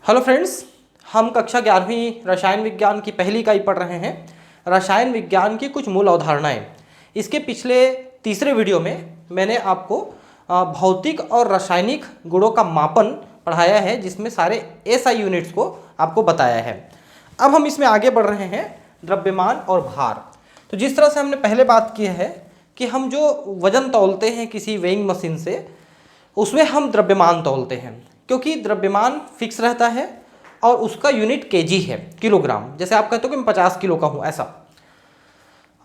Hello friends, हम कक्षा 11वीं रसायन विज्ञान की पहली इकाई पढ़ रहे हैं। रसायन विज्ञान की कुछ मूल अवधारणाएं। इसके पिछले तीसरे वीडियो में मैंने आपको भौतिक और रासायनिक गुणों का मापन पढ़ाया है, जिसमें सारे एसआई यूनिट्स को आपको बताया है। अब हम इसमें आगे बढ़ रहे हैं, द्रव्यमान और भार। तो जिस तरह से हमने पहले बात की है कि हम जो वजन तौलते हैं किसी वेइंग मशीन से, उसमें हम द्रव्यमान तौलते हैं, क्योंकि द्रव्यमान फिक्स रहता है और उसका यूनिट केजी है, किलोग्राम। जैसे आप कहते हो कि मैं 50 किलो का हूँ, ऐसा।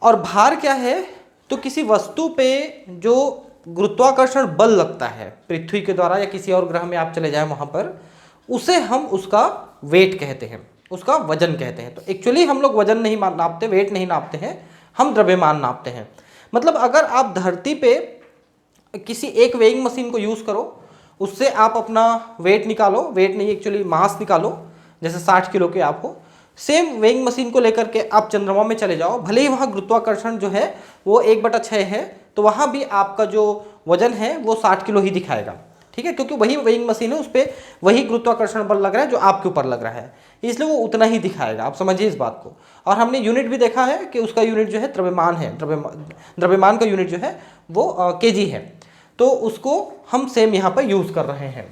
और भार क्या है? तो किसी वस्तु पे जो गुरुत्वाकर्षण बल लगता है पृथ्वी के द्वारा, या किसी और ग्रह में आप चले जाएं वहाँ पर, उसे हम उसका वेट कहते हैं, उसका वजन कहते हैं। तो एक्चुअली हम लोग वजन नहीं नापते, वेट नहीं नापते हैं, हम द्रव्यमान नापते हैं। मतलब अगर आप धरती पे किसी एक वेइंग मशीन को यूज़ करो, उससे आप अपना वेट निकालो, वेट नहीं एक्चुअली मास निकालो, जैसे 60 किलो के आप हो। सेम वेइंग मशीन को लेकर के आप चंद्रमा में चले जाओ, भले ही वहाँ गुरुत्वाकर्षण जो है वो 1/6 है, तो वहाँ भी आपका जो वजन है वो 60 किलो ही दिखाएगा। ठीक है, क्योंकि वही वेइंग मशीन है, उस पर वही गुरुत्वाकर्षण बल लग रहा है जो आपके ऊपर लग रहा है, इसलिए वो उतना ही दिखाएगा। आप समझिए इस बात को। और हमने यूनिट भी देखा है कि उसका यूनिट जो है द्रव्यमान है। द्रव्यमान का यूनिट जो है वो केजी है, तो उसको हम सेम यहाँ पर यूज कर रहे हैं।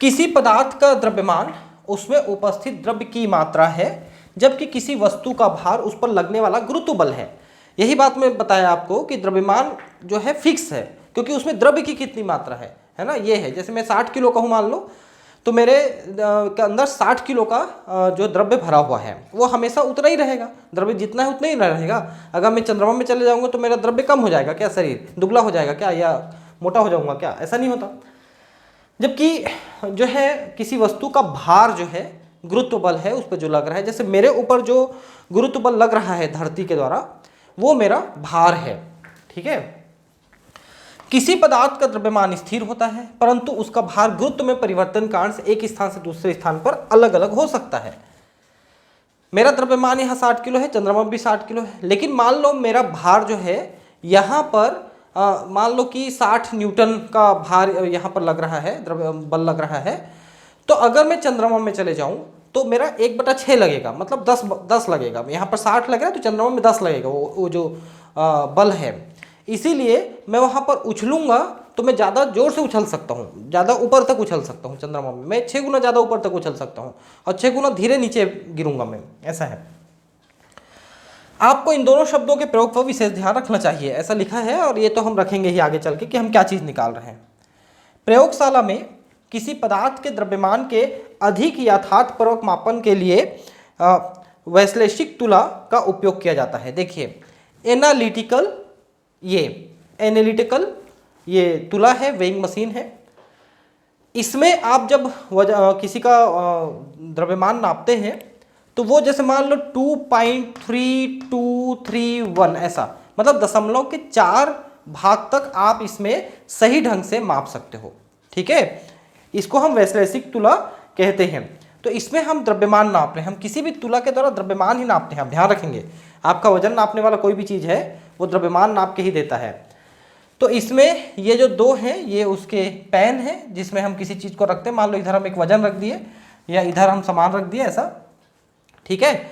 किसी पदार्थ का द्रव्यमान उसमें उपस्थित द्रव्य की मात्रा है, जबकि किसी वस्तु का भार उस पर लगने वाला गुरुत्व बल है। यही बात मैं बताया आपको कि द्रव्यमान जो है फिक्स है, क्योंकि उसमें द्रव्य की कितनी मात्रा है ना, ये है। जैसे मैं 60 किलो का हूँ मान लो, तो मेरे के अंदर 60 किलो का जो द्रव्य भरा हुआ है वो हमेशा उतना ही रहेगा। द्रव्य जितना है उतना ही रहेगा। अगर मैं चंद्रमा में चले जाऊंगा तो मेरा द्रव्य कम हो जाएगा क्या? शरीर दुबला हो जाएगा क्या, या मोटा हो जाऊंगा क्या? ऐसा नहीं होता। जबकि जो है किसी वस्तु का भार जो है गुरुत्व बल है उस पर जो लग रहा है, जैसे मेरे ऊपर जो गुरुत्व बल लग रहा है धरती के द्वारा, वो मेरा भार है। ठीक है। किसी पदार्थ का द्रव्यमान स्थिर होता है, परंतु उसका भार गुरुत्व में परिवर्तन कारण से एक स्थान से दूसरे स्थान पर अलग अलग हो सकता है। मेरा द्रव्यमान यहाँ 60 किलो है, चंद्रमा में भी 60 किलो है, लेकिन मान लो मेरा भार जो है यहाँ पर मान लो कि 60 न्यूटन का भार यहाँ पर लग रहा है, द्रव्य बल लग रहा है। तो अगर मैं चंद्रमा में चले जाऊँ तो मेरा 1/6 लगेगा, मतलब 10 लगेगा। यहाँ पर 60 लग रहा है तो चंद्रमा में 10 लगेगा वो जो बल है। इसीलिए मैं वहाँ पर उछलूंगा तो मैं ज़्यादा जोर से उछल सकता हूँ, ज़्यादा ऊपर तक उछल सकता हूँ। चंद्रमा में मैं 6 गुना ज़्यादा ऊपर तक उछल सकता हूँ और 6 गुना धीरे नीचे गिरूंगा मैं, ऐसा है। आपको इन दोनों शब्दों के प्रयोग पर विशेष ध्यान रखना चाहिए, ऐसा लिखा है, और ये तो हम रखेंगे ही आगे चल के कि हम क्या चीज़ निकाल रहे हैं। प्रयोगशाला में किसी पदार्थ के द्रव्यमान के अधिक यथार्थपूर्वक मापन के लिए वैश्लेषिक तुला का उपयोग किया जाता है। देखिए, एनालिटिकल ये तुला है, वेइंग मशीन है। इसमें आप जब किसी का द्रव्यमान नापते हैं तो वो जैसे मान लो 2.3231 ऐसा, मतलब दशमलव के 4 भाग तक आप इसमें सही ढंग से माप सकते हो। ठीक है, इसको हम वैश्लेषिक तुला कहते हैं। तो इसमें हम द्रव्यमान नाप रहे हैं, हम किसी भी तुला के द्वारा द्रव्यमान ही नापते हैं। आप ध्यान रखेंगे, आपका वजन नापने वाला कोई भी चीज़ है वो द्रव्यमान नाप के ही देता है। तो इसमें ये जो दो हैं ये उसके पैन है, जिसमें हम किसी चीज़ को रखते हैं। मान लो इधर हम एक वजन रख दिए या इधर हम सामान रख दिए, ऐसा। ठीक है।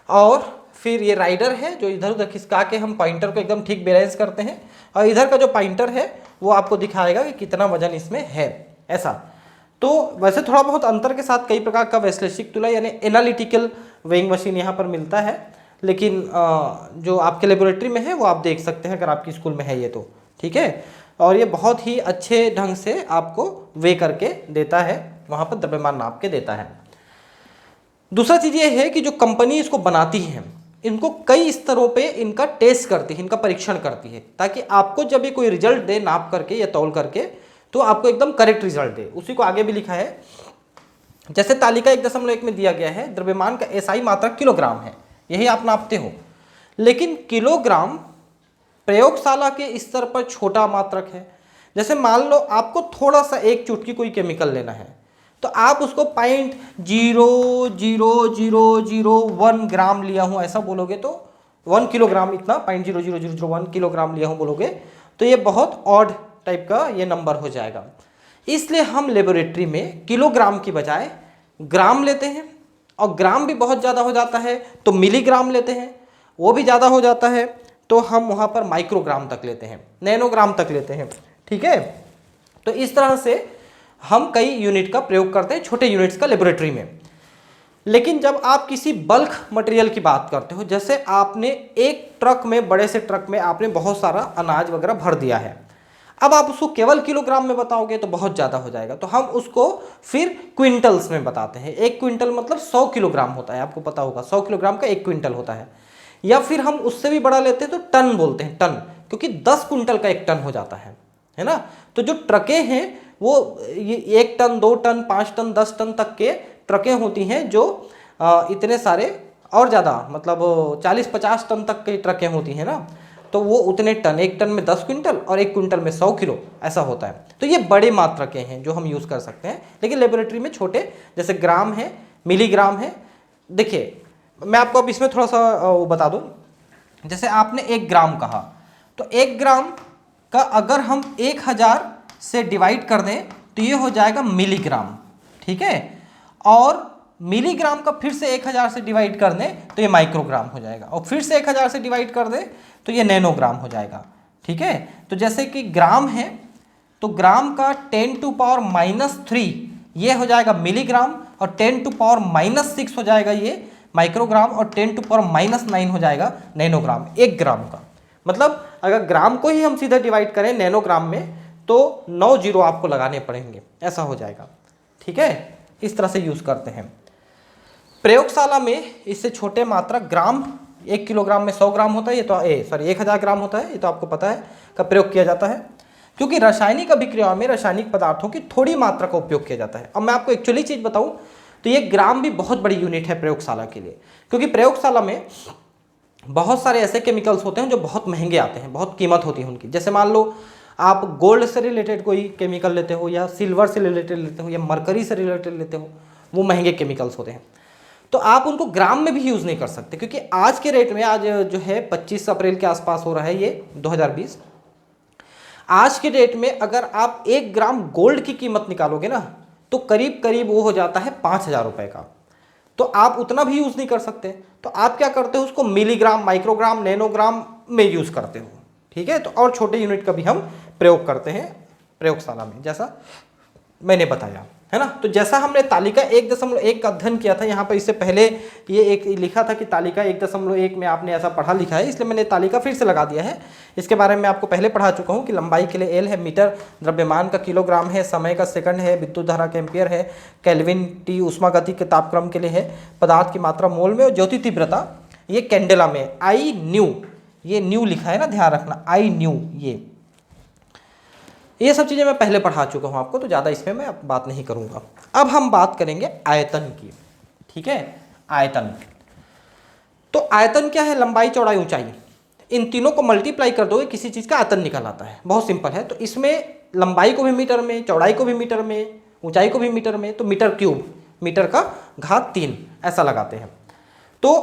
और फिर ये राइडर है जो इधर उधर खिसका के हम पॉइंटर को एकदम ठीक बैलेंस करते हैं, और इधर का जो पॉइंटर है वो आपको दिखाएगा कि कितना वजन इसमें है, ऐसा। तो वैसे थोड़ा बहुत अंतर के साथ कई प्रकार का वैश्लेषिक तुला यानी एनालिटिकल वेइंग मशीन यहाँ पर मिलता है, लेकिन जो आपके लेबोरेटरी में है वो आप देख सकते हैं अगर आपकी स्कूल में है ये तो। ठीक है, और ये बहुत ही अच्छे ढंग से आपको वे करके देता है, वहाँ पर द्रव्यमान नाप के देता है। दूसरा चीज़ ये है कि जो कंपनी इसको बनाती है, इनको कई स्तरों पे इनका टेस्ट करती है, इनका परीक्षण करती है, ताकि आपको जब ये कोई रिजल्ट दे नाप करके या तौल करके, तो आपको एकदम करेक्ट रिजल्ट दे। उसी को आगे भी लिखा है, जैसे तालिका 1.1 में दिया गया है, द्रव्यमान का एसआई मात्रा किलोग्राम है, यही आप नापते हो। लेकिन किलोग्राम प्रयोगशाला के स्तर पर छोटा मात्रक है। जैसे मान लो आपको थोड़ा सा एक चुटकी कोई केमिकल लेना है, तो आप उसको 0.00001 ग्राम लिया हूँ ऐसा बोलोगे तो 1 किलोग्राम, इतना 0.00001 किलोग्राम लिया हूँ बोलोगे तो ये बहुत ऑड टाइप का ये नंबर हो जाएगा। इसलिए हम लेबोरेटरी में किलोग्राम की बजाय ग्राम लेते हैं, और ग्राम भी बहुत ज़्यादा हो जाता है तो मिलीग्राम लेते हैं, वो भी ज़्यादा हो जाता है तो हम वहाँ पर माइक्रोग्राम तक लेते हैं, नैनोग्राम तक लेते हैं। ठीक है, तो इस तरह से हम कई यूनिट का प्रयोग करते हैं, छोटे यूनिट्स का लेबोरेटरी में। लेकिन जब आप किसी बल्क मटेरियल की बात करते हो, जैसे आपने एक ट्रक में, बड़े से ट्रक में आपने बहुत सारा अनाज वगैरह भर दिया है, अब आप उसको केवल किलोग्राम में बताओगे तो बहुत ज़्यादा हो जाएगा, तो हम उसको फिर क्विंटल्स में बताते हैं। एक क्विंटल मतलब 100 किलोग्राम होता है, आपको पता होगा 100 किलोग्राम का एक क्विंटल होता है। या फिर हम उससे भी बड़ा लेते हैं तो टन बोलते हैं, टन, क्योंकि 10 क्विंटल का एक टन हो जाता है ना। तो जो ट्रकें हैं वो ये 1 टन, 2 टन, 5 टन, 10 टन तक के ट्रकें होती हैं, जो इतने सारे और ज़्यादा मतलब 40-50 टन तक की ट्रकें होती हैं ना, तो वो उतने टन, एक टन में 10 क्विंटल और एक क्विंटल में 100 किलो ऐसा होता है। तो ये बड़े मात्रकें हैं जो हम यूज़ कर सकते हैं, लेकिन लेबोरेटरी में छोटे जैसे ग्राम है, मिलीग्राम है। देखिए मैं आपको अब इसमें थोड़ा सा वो बता दूँ, जैसे आपने 1 ग्राम कहा, तो 1 ग्राम का अगर हम 1000 से डिवाइड कर दें तो ये हो जाएगा मिलीग्राम। ठीक है, और मिलीग्राम का फिर से 1000 से डिवाइड कर दें तो ये माइक्रोग्राम हो जाएगा, और फिर से 1000 से डिवाइड कर दें तो ये नैनोग्राम हो जाएगा। ठीक है, तो जैसे कि ग्राम है तो ग्राम का 10⁻³ ये हो जाएगा मिलीग्राम, और 10⁻⁻6 हो जाएगा ये माइक्रोग्राम, और 10⁻⁻9 हो जाएगा नैनोग्राम 1 ग्राम का। मतलब अगर ग्राम को ही हम सीधे डिवाइड करें नैनोग्राम में तो 9 जीरो आपको लगाने पड़ेंगे, ऐसा हो जाएगा। ठीक है, इस तरह से यूज़ करते हैं। प्रयोगशाला में इससे छोटे मात्रा ग्राम, 1 किलोग्राम में 100 ग्राम होता है, ये तो 1000 ग्राम होता है, ये तो आपको पता है, का प्रयोग किया जाता है, क्योंकि रासायनिक अभिक्रियाओं में रासायनिक पदार्थों की थोड़ी मात्रा का उपयोग किया जाता है। अब मैं आपको एक्चुअली चीज़ बताऊं तो ये ग्राम भी बहुत बड़ी यूनिट है प्रयोगशाला के लिए, क्योंकि प्रयोगशाला में बहुत सारे ऐसे केमिकल्स होते हैं जो बहुत महंगे आते हैं, बहुत कीमत होती है उनकी। जैसे मान लो आप गोल्ड से रिलेटेड कोई केमिकल लेते हो, या सिल्वर से रिलेटेड लेते हो, या मरकरी से रिलेटेड लेते हो, वो महंगे केमिकल्स होते हैं, तो आप उनको ग्राम में भी यूज़ नहीं कर सकते, क्योंकि आज के रेट में, आज जो है 25 अप्रैल के आसपास हो रहा है ये 2020, आज के डेट में अगर आप 1 ग्राम गोल्ड की कीमत निकालोगे ना तो करीब करीब वो हो जाता है 5000 रुपये का, तो आप उतना भी यूज़ नहीं कर सकते। तो आप क्या करते हो, उसको मिलीग्राम, माइक्रोग्राम, नैनोग्राम में यूज़ करते हो। ठीक है, तो और छोटे यूनिट का भी हम प्रयोग करते हैं प्रयोगशाला में, जैसा मैंने बताया, है ना। तो जैसा हमने तालिका 1.1 का अध्ययन किया था, यहाँ पर इससे पहले ये एक लिखा था कि तालिका 1.1 में आपने ऐसा पढ़ा लिखा है, इसलिए मैंने तालिका फिर से लगा दिया है। इसके बारे में आपको पहले पढ़ा चुका हूँ कि लंबाई के लिए एल है, मीटर द्रव्यमान का किलोग्राम है, समय का सेकंड है, विद्युत धारा का एम्पियर है, केल्विन टी उष्मा गति के तापक्रम के लिए है, पदार्थ की मात्रा मोल में, और ज्योति तीव्रता ये कैंडेला में, आई न्यू, ये न्यू लिखा है ना, ध्यान रखना, आई न्यू, ये सब चीज़ें मैं पहले पढ़ा चुका हूँ आपको, तो ज़्यादा इसमें मैं अब बात नहीं करूँगा। अब हम बात करेंगे आयतन की। ठीक है, आयतन, तो आयतन क्या है, लंबाई, चौड़ाई, ऊंचाई, इन तीनों को मल्टीप्लाई कर दोगे किसी चीज़ का आयतन निकल आता है, बहुत सिंपल है। तो इसमें लंबाई को भी मीटर में, चौड़ाई को भी मीटर में, ऊंचाई को भी मीटर में, तो मीटर क्यूब, मीटर का घात 3 ऐसा लगाते हैं। तो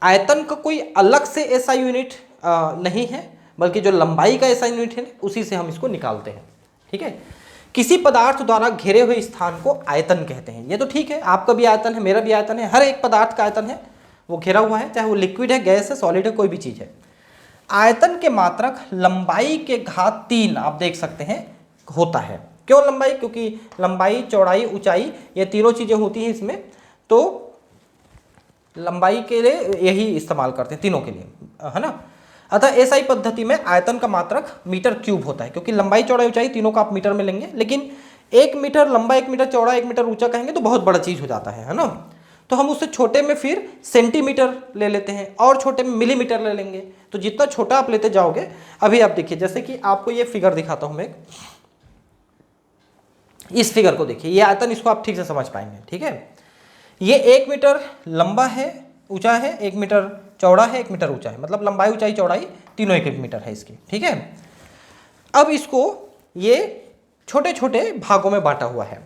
आयतन का कोई अलग से ऐसा यूनिट नहीं है, बल्कि जो लंबाई का ऐसा यूनिट है उसी से हम इसको निकालते हैं। ठीक है, किसी पदार्थ द्वारा घेरे हुए स्थान को आयतन कहते हैं। ये तो ठीक है, आपका भी आयतन है, मेरा भी आयतन है, हर एक पदार्थ का आयतन है, वो घेरा हुआ है, चाहे वो लिक्विड है, गैस है, सॉलिड है, कोई भी चीज़ है। आयतन के मात्रक लंबाई के घात 3 आप देख सकते हैं होता है। क्यों लंबाई, क्योंकि लंबाई, चौड़ाई, ऊंचाई ये तीनों चीज़ें होती हैं इसमें, तो लंबाई के लिए यही इस्तेमाल करते हैं तीनों के लिए, है ना। अतः एसआई पद्धति में आयतन का मात्रक मीटर क्यूब होता है, क्योंकि लंबाई, चौड़ाई, ऊंचाई तीनों को आप मीटर में लेंगे, लेकिन 1 मीटर लंबा, 1 मीटर चौड़ा, 1 मीटर ऊंचा कहेंगे तो बहुत बड़ा चीज़ हो जाता है ना। तो हम उससे छोटे में फिर सेंटीमीटर ले लेते हैं, और छोटे में मिलीमीटर ले लेंगे। तो जितना छोटा आप लेते जाओगे, अभी आप देखिए, जैसे कि आपको ये फिगर दिखाता हूँ मैं, इस फिगर को देखिए, ये आयतन, इसको आप ठीक से समझ पाएंगे। ठीक है, ये 1 मीटर लंबा है, ऊंचा है, 1 मीटर चौड़ा है, 1 मीटर ऊंचा है, मतलब लंबाई, ऊंचाई, चौड़ाई तीनों 1 मीटर है इसकी। ठीक है, अब इसको ये छोटे छोटे भागों में बांटा हुआ है।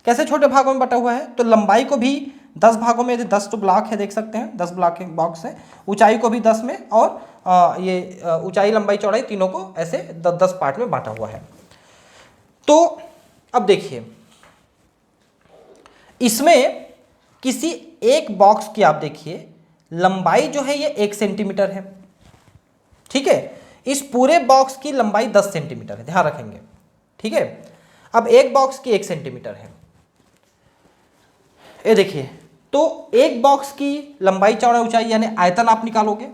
कैसे छोटे भागों में बांटा हुआ है, तो लंबाई को भी 10 भागों में, 10 तो ब्लॉक है, देख सकते हैं 10 ब्लॉक के बॉक्स है, ऊंचाई को भी 10 में, और ये ऊंचाई, लंबाई, चौड़ाई तीनों को ऐसे 10 पार्ट में बांटा हुआ है। तो अब देखिए, इसमें किसी एक बॉक्स की आप देखिए लंबाई जो है ये 1 सेंटीमीटर है, ठीक है। इस पूरे बॉक्स की लंबाई 10 सेंटीमीटर है, ध्यान रखेंगे, ठीक है। अब एक बॉक्स की 1 सेंटीमीटर है, ये देखिए, तो एक बॉक्स की लंबाई चौड़ाई ऊंचाई यानी आयतन आप निकालोगे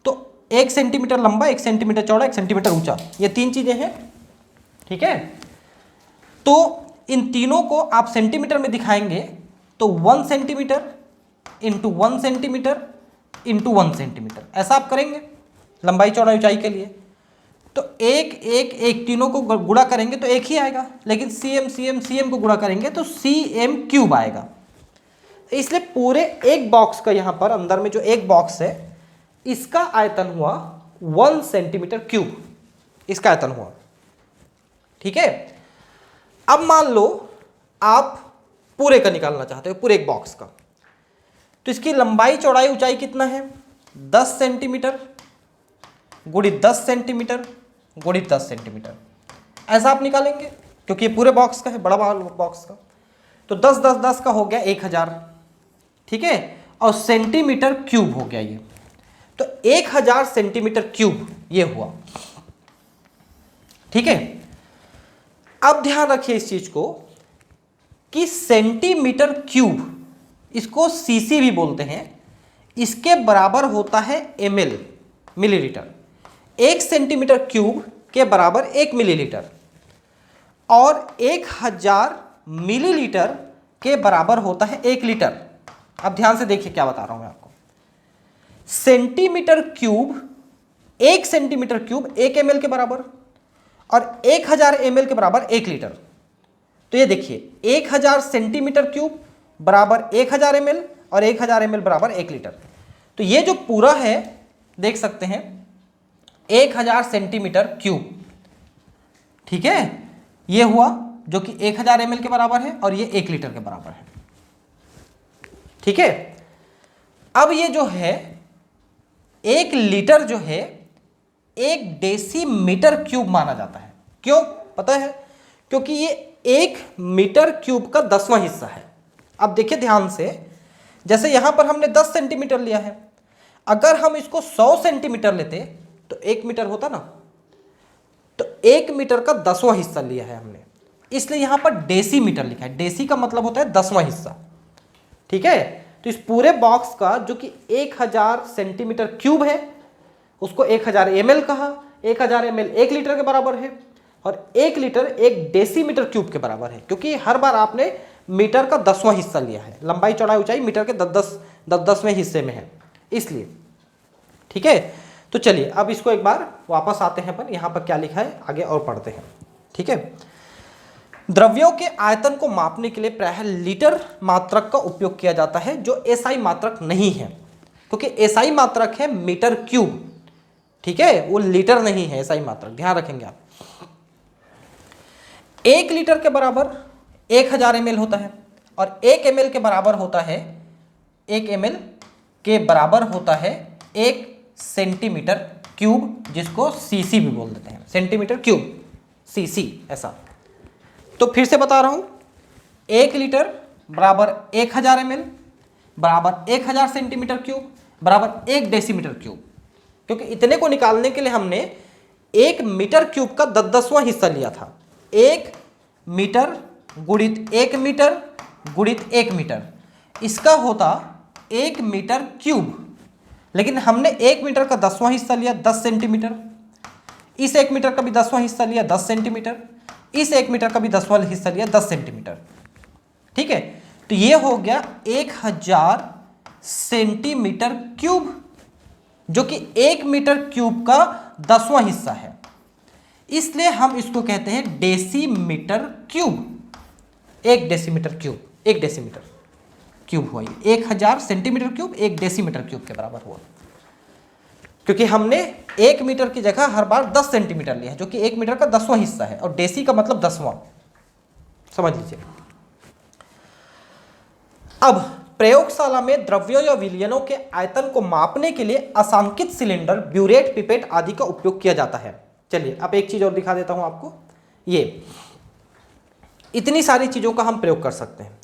तो 1 सेंटीमीटर लंबा, 1 सेंटीमीटर चौड़ा, 1 सेंटीमीटर ऊंचा, ये 3 चीजें हैं, ठीक है। तो इन तीनों को आप सेंटीमीटर में दिखाएंगे तो 1 centimetre into 1 centimetre into 1 centimetre, ऐसा आप करेंगे लंबाई चौड़ाई ऊंचाई के लिए। तो एक एक एक तीनों को गुणा करेंगे तो एक ही आएगा, लेकिन सीएम सीएम सीएम को गुणा करेंगे तो सीएम क्यूब आएगा। इसलिए पूरे एक बॉक्स का यहां पर अंदर में जो एक बॉक्स है इसका आयतन हुआ 1 सेंटीमीटर क्यूब, इसका आयतन हुआ, ठीक है। अब मान लो आप पूरे का निकालना चाहते हो, पूरे एक बॉक्स का, तो इसकी लंबाई चौड़ाई ऊंचाई कितना है, 10 सेंटीमीटर गुणित 10 सेंटीमीटर गुणित 10 सेंटीमीटर, ऐसा आप निकालेंगे क्योंकि ये पूरे बॉक्स का है, बड़ा बॉक्स का। तो 10 10 10 का हो गया 1000, ठीक है, और सेंटीमीटर क्यूब हो गया ये, तो 1000 सेंटीमीटर क्यूब ये हुआ, ठीक है। अब ध्यान रखिए इस चीज को कि सेंटीमीटर क्यूब, इसको सीसी भी बोलते हैं, इसके बराबर होता है ml, मिलीलीटर। 1 सेंटीमीटर क्यूब के बराबर 1 मिलीलीटर, और 1000 मिलीलीटर के बराबर होता है 1 लीटर। अब ध्यान से देखिए क्या बता रहा हूं मैं आपको, centimetre cube, 1 centimetre cube 1 ml के बराबर, और 1000 ml के बराबर 1 लीटर। तो ये देखिए 1000 सेंटीमीटर क्यूब बराबर 1000 ml और 1000 ml बराबर 1 लीटर। तो ये जो पूरा है देख सकते हैं 1000 सेंटीमीटर क्यूब, ठीक है, ये हुआ जो कि 1000 ml के बराबर है और ये 1 लीटर के बराबर है, ठीक है। अब ये जो है 1 लीटर जो है 1 डेसीमीटर क्यूब माना जाता है। क्यों पता है? क्योंकि ये 1 मीटर क्यूब का 10वां हिस्सा है। अब देखिए ध्यान से, जैसे यहां पर हमने 10 सेंटीमीटर लिया है, अगर हम इसको 100 सेंटीमीटर लेते तो 1 मीटर होता ना, तो 1 मीटर का 10वां हिस्सा लिया है हमने, इसलिए यहां पर डेसीमीटर लिखा है। डेसी का मतलब होता है 10वां हिस्सा, ठीक है। तो इस पूरे बॉक्स का जो कि 1000 सेंटीमीटर क्यूब है उसको 1000 ml कहा। 1000 ml 1 लीटर के बराबर है और 1 लीटर 1 डेसीमीटर क्यूब के बराबर है, क्योंकि हर बार आपने मीटर का 10वां हिस्सा लिया है। लंबाई चौड़ाई ऊंचाई मीटर के 10वें हिस्से में है, इसलिए, ठीक है। तो चलिए अब इसको एक बार वापस आते हैं अपन, यहां पर क्या लिखा है आगे और पढ़ते हैं, ठीक है। द्रव्यों के आयतन को मापने के लिए प्रायः लीटर मात्रक का उपयोग किया जाता है, जो एसआई मात्रक नहीं है, क्योंकि एसआई मात्रक है मीटर क्यूब, ठीक है, वो लीटर नहीं है एसआई मात्रक, ध्यान रखेंगे आप। 1 लीटर के बराबर 1000 ml होता है और 1 ml के बराबर होता है 1 ml के बराबर होता है 1 सेंटीमीटर क्यूब, जिसको सीसी भी बोल देते हैं, सेंटीमीटर क्यूब, सीसी ऐसा। तो फिर से बता रहा हूं, 1 लीटर बराबर 1000 ml बराबर 1000 सेंटीमीटर क्यूब बराबर 1 डेसीमीटर क्यूब, क्योंकि इतने को निकालने के लिए हमने 1 मीटर क्यूब का 10वां हिस्सा लिया था। 1 मीटर गुणित 1 मीटर गुणित 1 मीटर, इसका होता 1 मीटर क्यूब, लेकिन हमने 1 मीटर का 10वां हिस्सा लिया 10 सेंटीमीटर, इस 1 मीटर का भी 10वां हिस्सा लिया 10 सेंटीमीटर, इस 1 मीटर का भी 10वां हिस्सा लिया 10 सेंटीमीटर, ठीक है। तो ये हो गया 1000 सेंटीमीटर क्यूब, जो कि 1 मीटर क्यूब का 10वां हिस्सा है, इसलिए हम इसको कहते हैं decimetre cube. 1 decimetre cube, 1 decimetre cube हुआ ये, 1000 सेंटीमीटर क्यूब 1 डेसीमीटर क्यूब के बराबर हुआ, क्योंकि हमने 1 मीटर की जगह हर बार 10 सेंटीमीटर लिया है, जो कि 1 मीटर का 10वां हिस्सा है, और डेसी का मतलब 10वां, समझ लीजिए। अब प्रयोगशाला में द्रव्यों या विलयनों के आयतन को मापने के लिए असांकित सिलेंडर, ब्यूरेट, पिपेट आदि का उपयोग किया जाता है। चलिए अब एक चीज और दिखा देता हूं आपको, ये इतनी सारी चीज़ों का हम प्रयोग कर सकते हैं।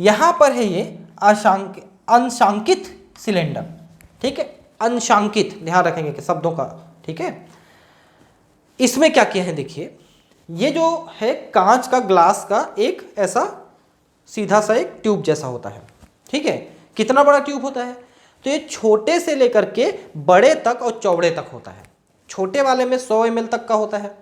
यहाँ पर है ये अंशांकित सिलेंडर, ठीक है, अंशांकित, ध्यान रखेंगे कि शब्दों का, ठीक है। इसमें क्या किया है देखिए, ये जो है कांच का, ग्लास का एक ऐसा सीधा सा एक ट्यूब जैसा होता है, ठीक है। कितना बड़ा ट्यूब होता है, तो ये छोटे से लेकर के बड़े तक और चौड़े तक होता है। छोटे वाले में 100 ml तक का होता है,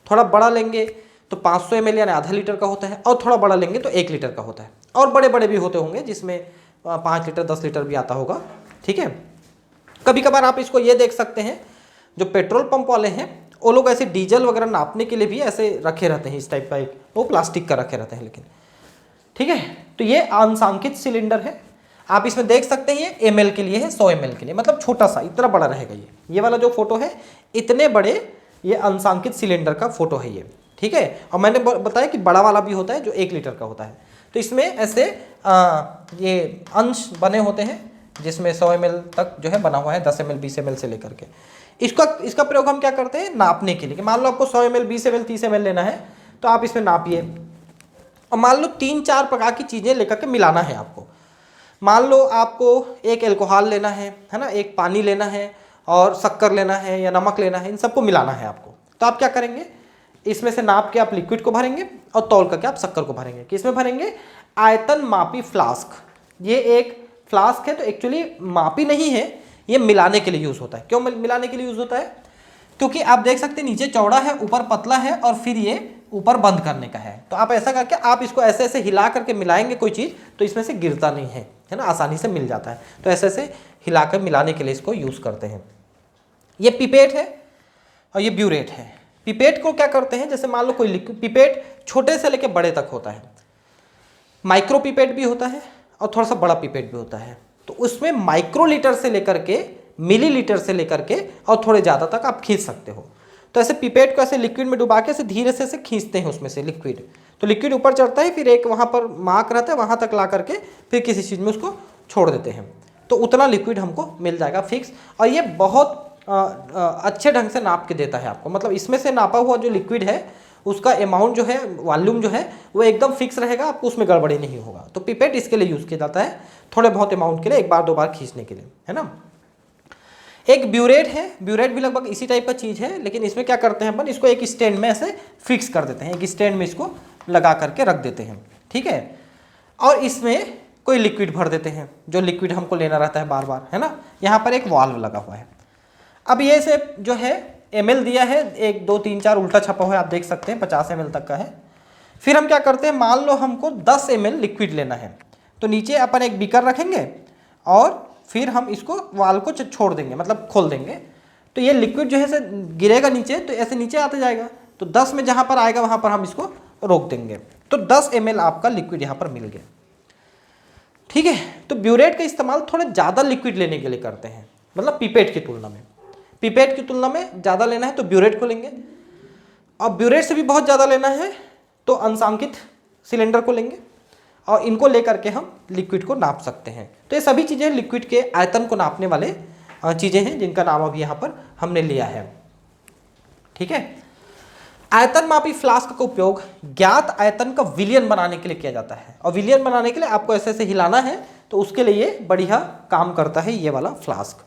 थोड़ा बड़ा लेंगे तो 500 ml यानी आधा लीटर का होता है, और थोड़ा बड़ा लेंगे तो 1 लीटर का होता है, और बड़े बड़े भी होते होंगे जिसमें 5 लीटर 10 लीटर भी आता होगा, ठीक है। कभी कभार आप इसको ये देख सकते हैं, जो पेट्रोल पंप वाले हैं वो लोग ऐसे डीजल वगैरह नापने के लिए भी ऐसे रखे रहते हैं, इस टाइप का एक, वो प्लास्टिक का रखे रहते हैं लेकिन, ठीक है। तो ये अंशांकित सिलेंडर है, आप इसमें देख सकते हैं ये ml के लिए है, 100 ml के लिए, मतलब छोटा सा, इतना बड़ा रहेगा ये वाला जो फोटो है, इतने बड़े ये अंशांकित सिलेंडर का फोटो है ये, ठीक है। और मैंने बताया कि बड़ा वाला भी होता है जो 1 लीटर का होता है। तो इसमें ऐसे ये अंश बने होते हैं जिसमें 100 ml तक जो है बना हुआ है, 10 ml 20 ml से लेकर के। इसका प्रयोग हम क्या करते हैं, नापने के लिए, कि मान लो आपको 100 ml 20 ml 30 ml लेना है, तो आप इसमें नापिए, और मान लो 3-4 प्रकार की चीज़ें लेकर के मिलाना है आपको। मान लो आपको एक अल्कोहल लेना है ना, एक पानी लेना है, और शक्कर लेना है या नमक लेना है, इन सबको मिलाना है आपको। तो आप क्या करेंगे, इसमें से नाप के आप लिक्विड को भरेंगे और तौल करके आप शक्कर को भरेंगे। किसमें भरेंगे, आयतन मापी फ्लास्क। ये एक फ्लास्क है, तो एक्चुअली मापी नहीं है, ये मिलाने के लिए यूज़ होता है। क्यों मिलाने के लिए यूज़ होता है, क्योंकि आप देख सकते हैं नीचे चौड़ा है, ऊपर पतला है, और फिर ये ऊपर बंद करने का है। तो आप ऐसा करके आप इसको ऐसे ऐसे हिला करके मिलाएंगे कोई चीज़, तो इसमें से गिरता नहीं है ना, आसानी से मिल जाता है। तो ऐसे ऐसे हिलाकर मिलाने के लिए इसको यूज़ करते हैं। ये पिपेट है और ये ब्यूरेट है। पिपेट को क्या करते हैं, जैसे मान लो कोई लिक्विड, पिपेट छोटे से लेकर बड़े तक होता है, माइक्रो पिपेट भी होता है और थोड़ा सा बड़ा पिपेट भी होता है। तो उसमें माइक्रो लीटर से लेकर के मिलीलीटर से लेकर के और थोड़े ज़्यादा तक आप खींच सकते हो। तो ऐसे पिपेट को ऐसे लिक्विड में डुबा के ऐसे धीरे से ऐसे खींचते हैं उसमें से लिक्विड, तो लिक्विड ऊपर चढ़ता है, फिर एक वहाँ पर मार्क रहता है, वहाँ तक ला करके फिर किसी चीज़ में उसको छोड़ देते हैं, तो उतना लिक्विड हमको मिल जाएगा फिक्स। और ये बहुत अच्छे ढंग से नाप के देता है आपको, मतलब इसमें से नापा हुआ जो लिक्विड है उसका अमाउंट जो है, वॉल्यूम जो है वो एकदम फिक्स रहेगा, आपको उसमें गड़बड़ी नहीं होगा। तो पिपेट इसके लिए यूज़ किया जाता है, थोड़े बहुत अमाउंट के लिए, एक बार 2 बार खींचने के लिए, है ना। एक ब्यूरेट है, ब्यूरेट भी लगभग इसी टाइप का चीज़ है, लेकिन इसमें क्या करते हैं अपन, इसको एक स्टैंड में ऐसे फिक्स कर देते हैं, एक स्टैंड में इसको लगा करके रख देते हैं, ठीक है। और इसमें कोई लिक्विड भर देते हैं, जो लिक्विड हमको लेना रहता है बार बार, है ना। यहाँ पर एक वाल्व लगा हुआ है। अब ये से जो है ml दिया है, 1 2 3 4 उल्टा छपा हुआ है, आप देख सकते हैं 50 ml तक का है। फिर हम क्या करते हैं, मान लो हमको 10 ml लिक्विड लेना है, तो नीचे अपन एक बीकर रखेंगे और फिर हम इसको वाल्व को छोड़ देंगे, मतलब खोल देंगे, तो ये लिक्विड जो है ऐसे गिरेगा नीचे, तो ऐसे नीचे आता जाएगा, तो 10 में जहाँ पर आएगा वहाँ पर हम इसको रोक देंगे, तो 10 ml आपका लिक्विड यहाँ पर मिल गया, ठीक है। तो ब्यूरेट का इस्तेमाल थोड़ा ज़्यादा लिक्विड लेने के लिए करते हैं, मतलब पिपेट की तुलना में। पिपेट की तुलना में ज़्यादा लेना है तो ब्यूरेट को लेंगे, और ब्यूरेट से भी बहुत ज़्यादा लेना है तो अंशांकित सिलेंडर को लेंगे, और इनको लेकर के हम लिक्विड को नाप सकते हैं। तो ये सभी चीज़ें लिक्विड के आयतन को नापने वाले चीज़ें हैं, जिनका नाम अभी यहाँ पर हमने लिया है, ठीक है। आयतन मापी फ्लास्क का उपयोग ज्ञात आयतन का विलयन बनाने के लिए किया जाता है, और विलयन बनाने के लिए आपको ऐसे ऐसे हिलाना है, तो उसके लिए ये बढ़िया काम करता है ये वाला फ्लास्क,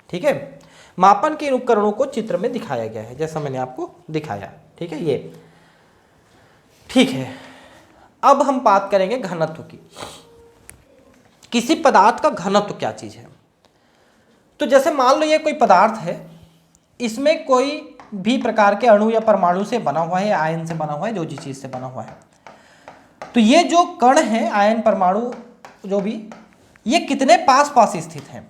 ठीक है। मापन के इन उपकरणों को चित्र में दिखाया गया है, जैसा मैंने आपको दिखाया, ठीक है, ये ठीक है। अब हम बात करेंगे घनत्व की। किसी पदार्थ का घनत्व क्या चीज़ है, तो जैसे मान लो ये कोई पदार्थ है, इसमें कोई भी प्रकार के अणु या परमाणु से बना हुआ है, या आयन से बना हुआ है, जो जिस चीज़ से बना हुआ है, तो ये जो कण है, आयन परमाणु जो भी, ये कितने पास पास स्थित हैं,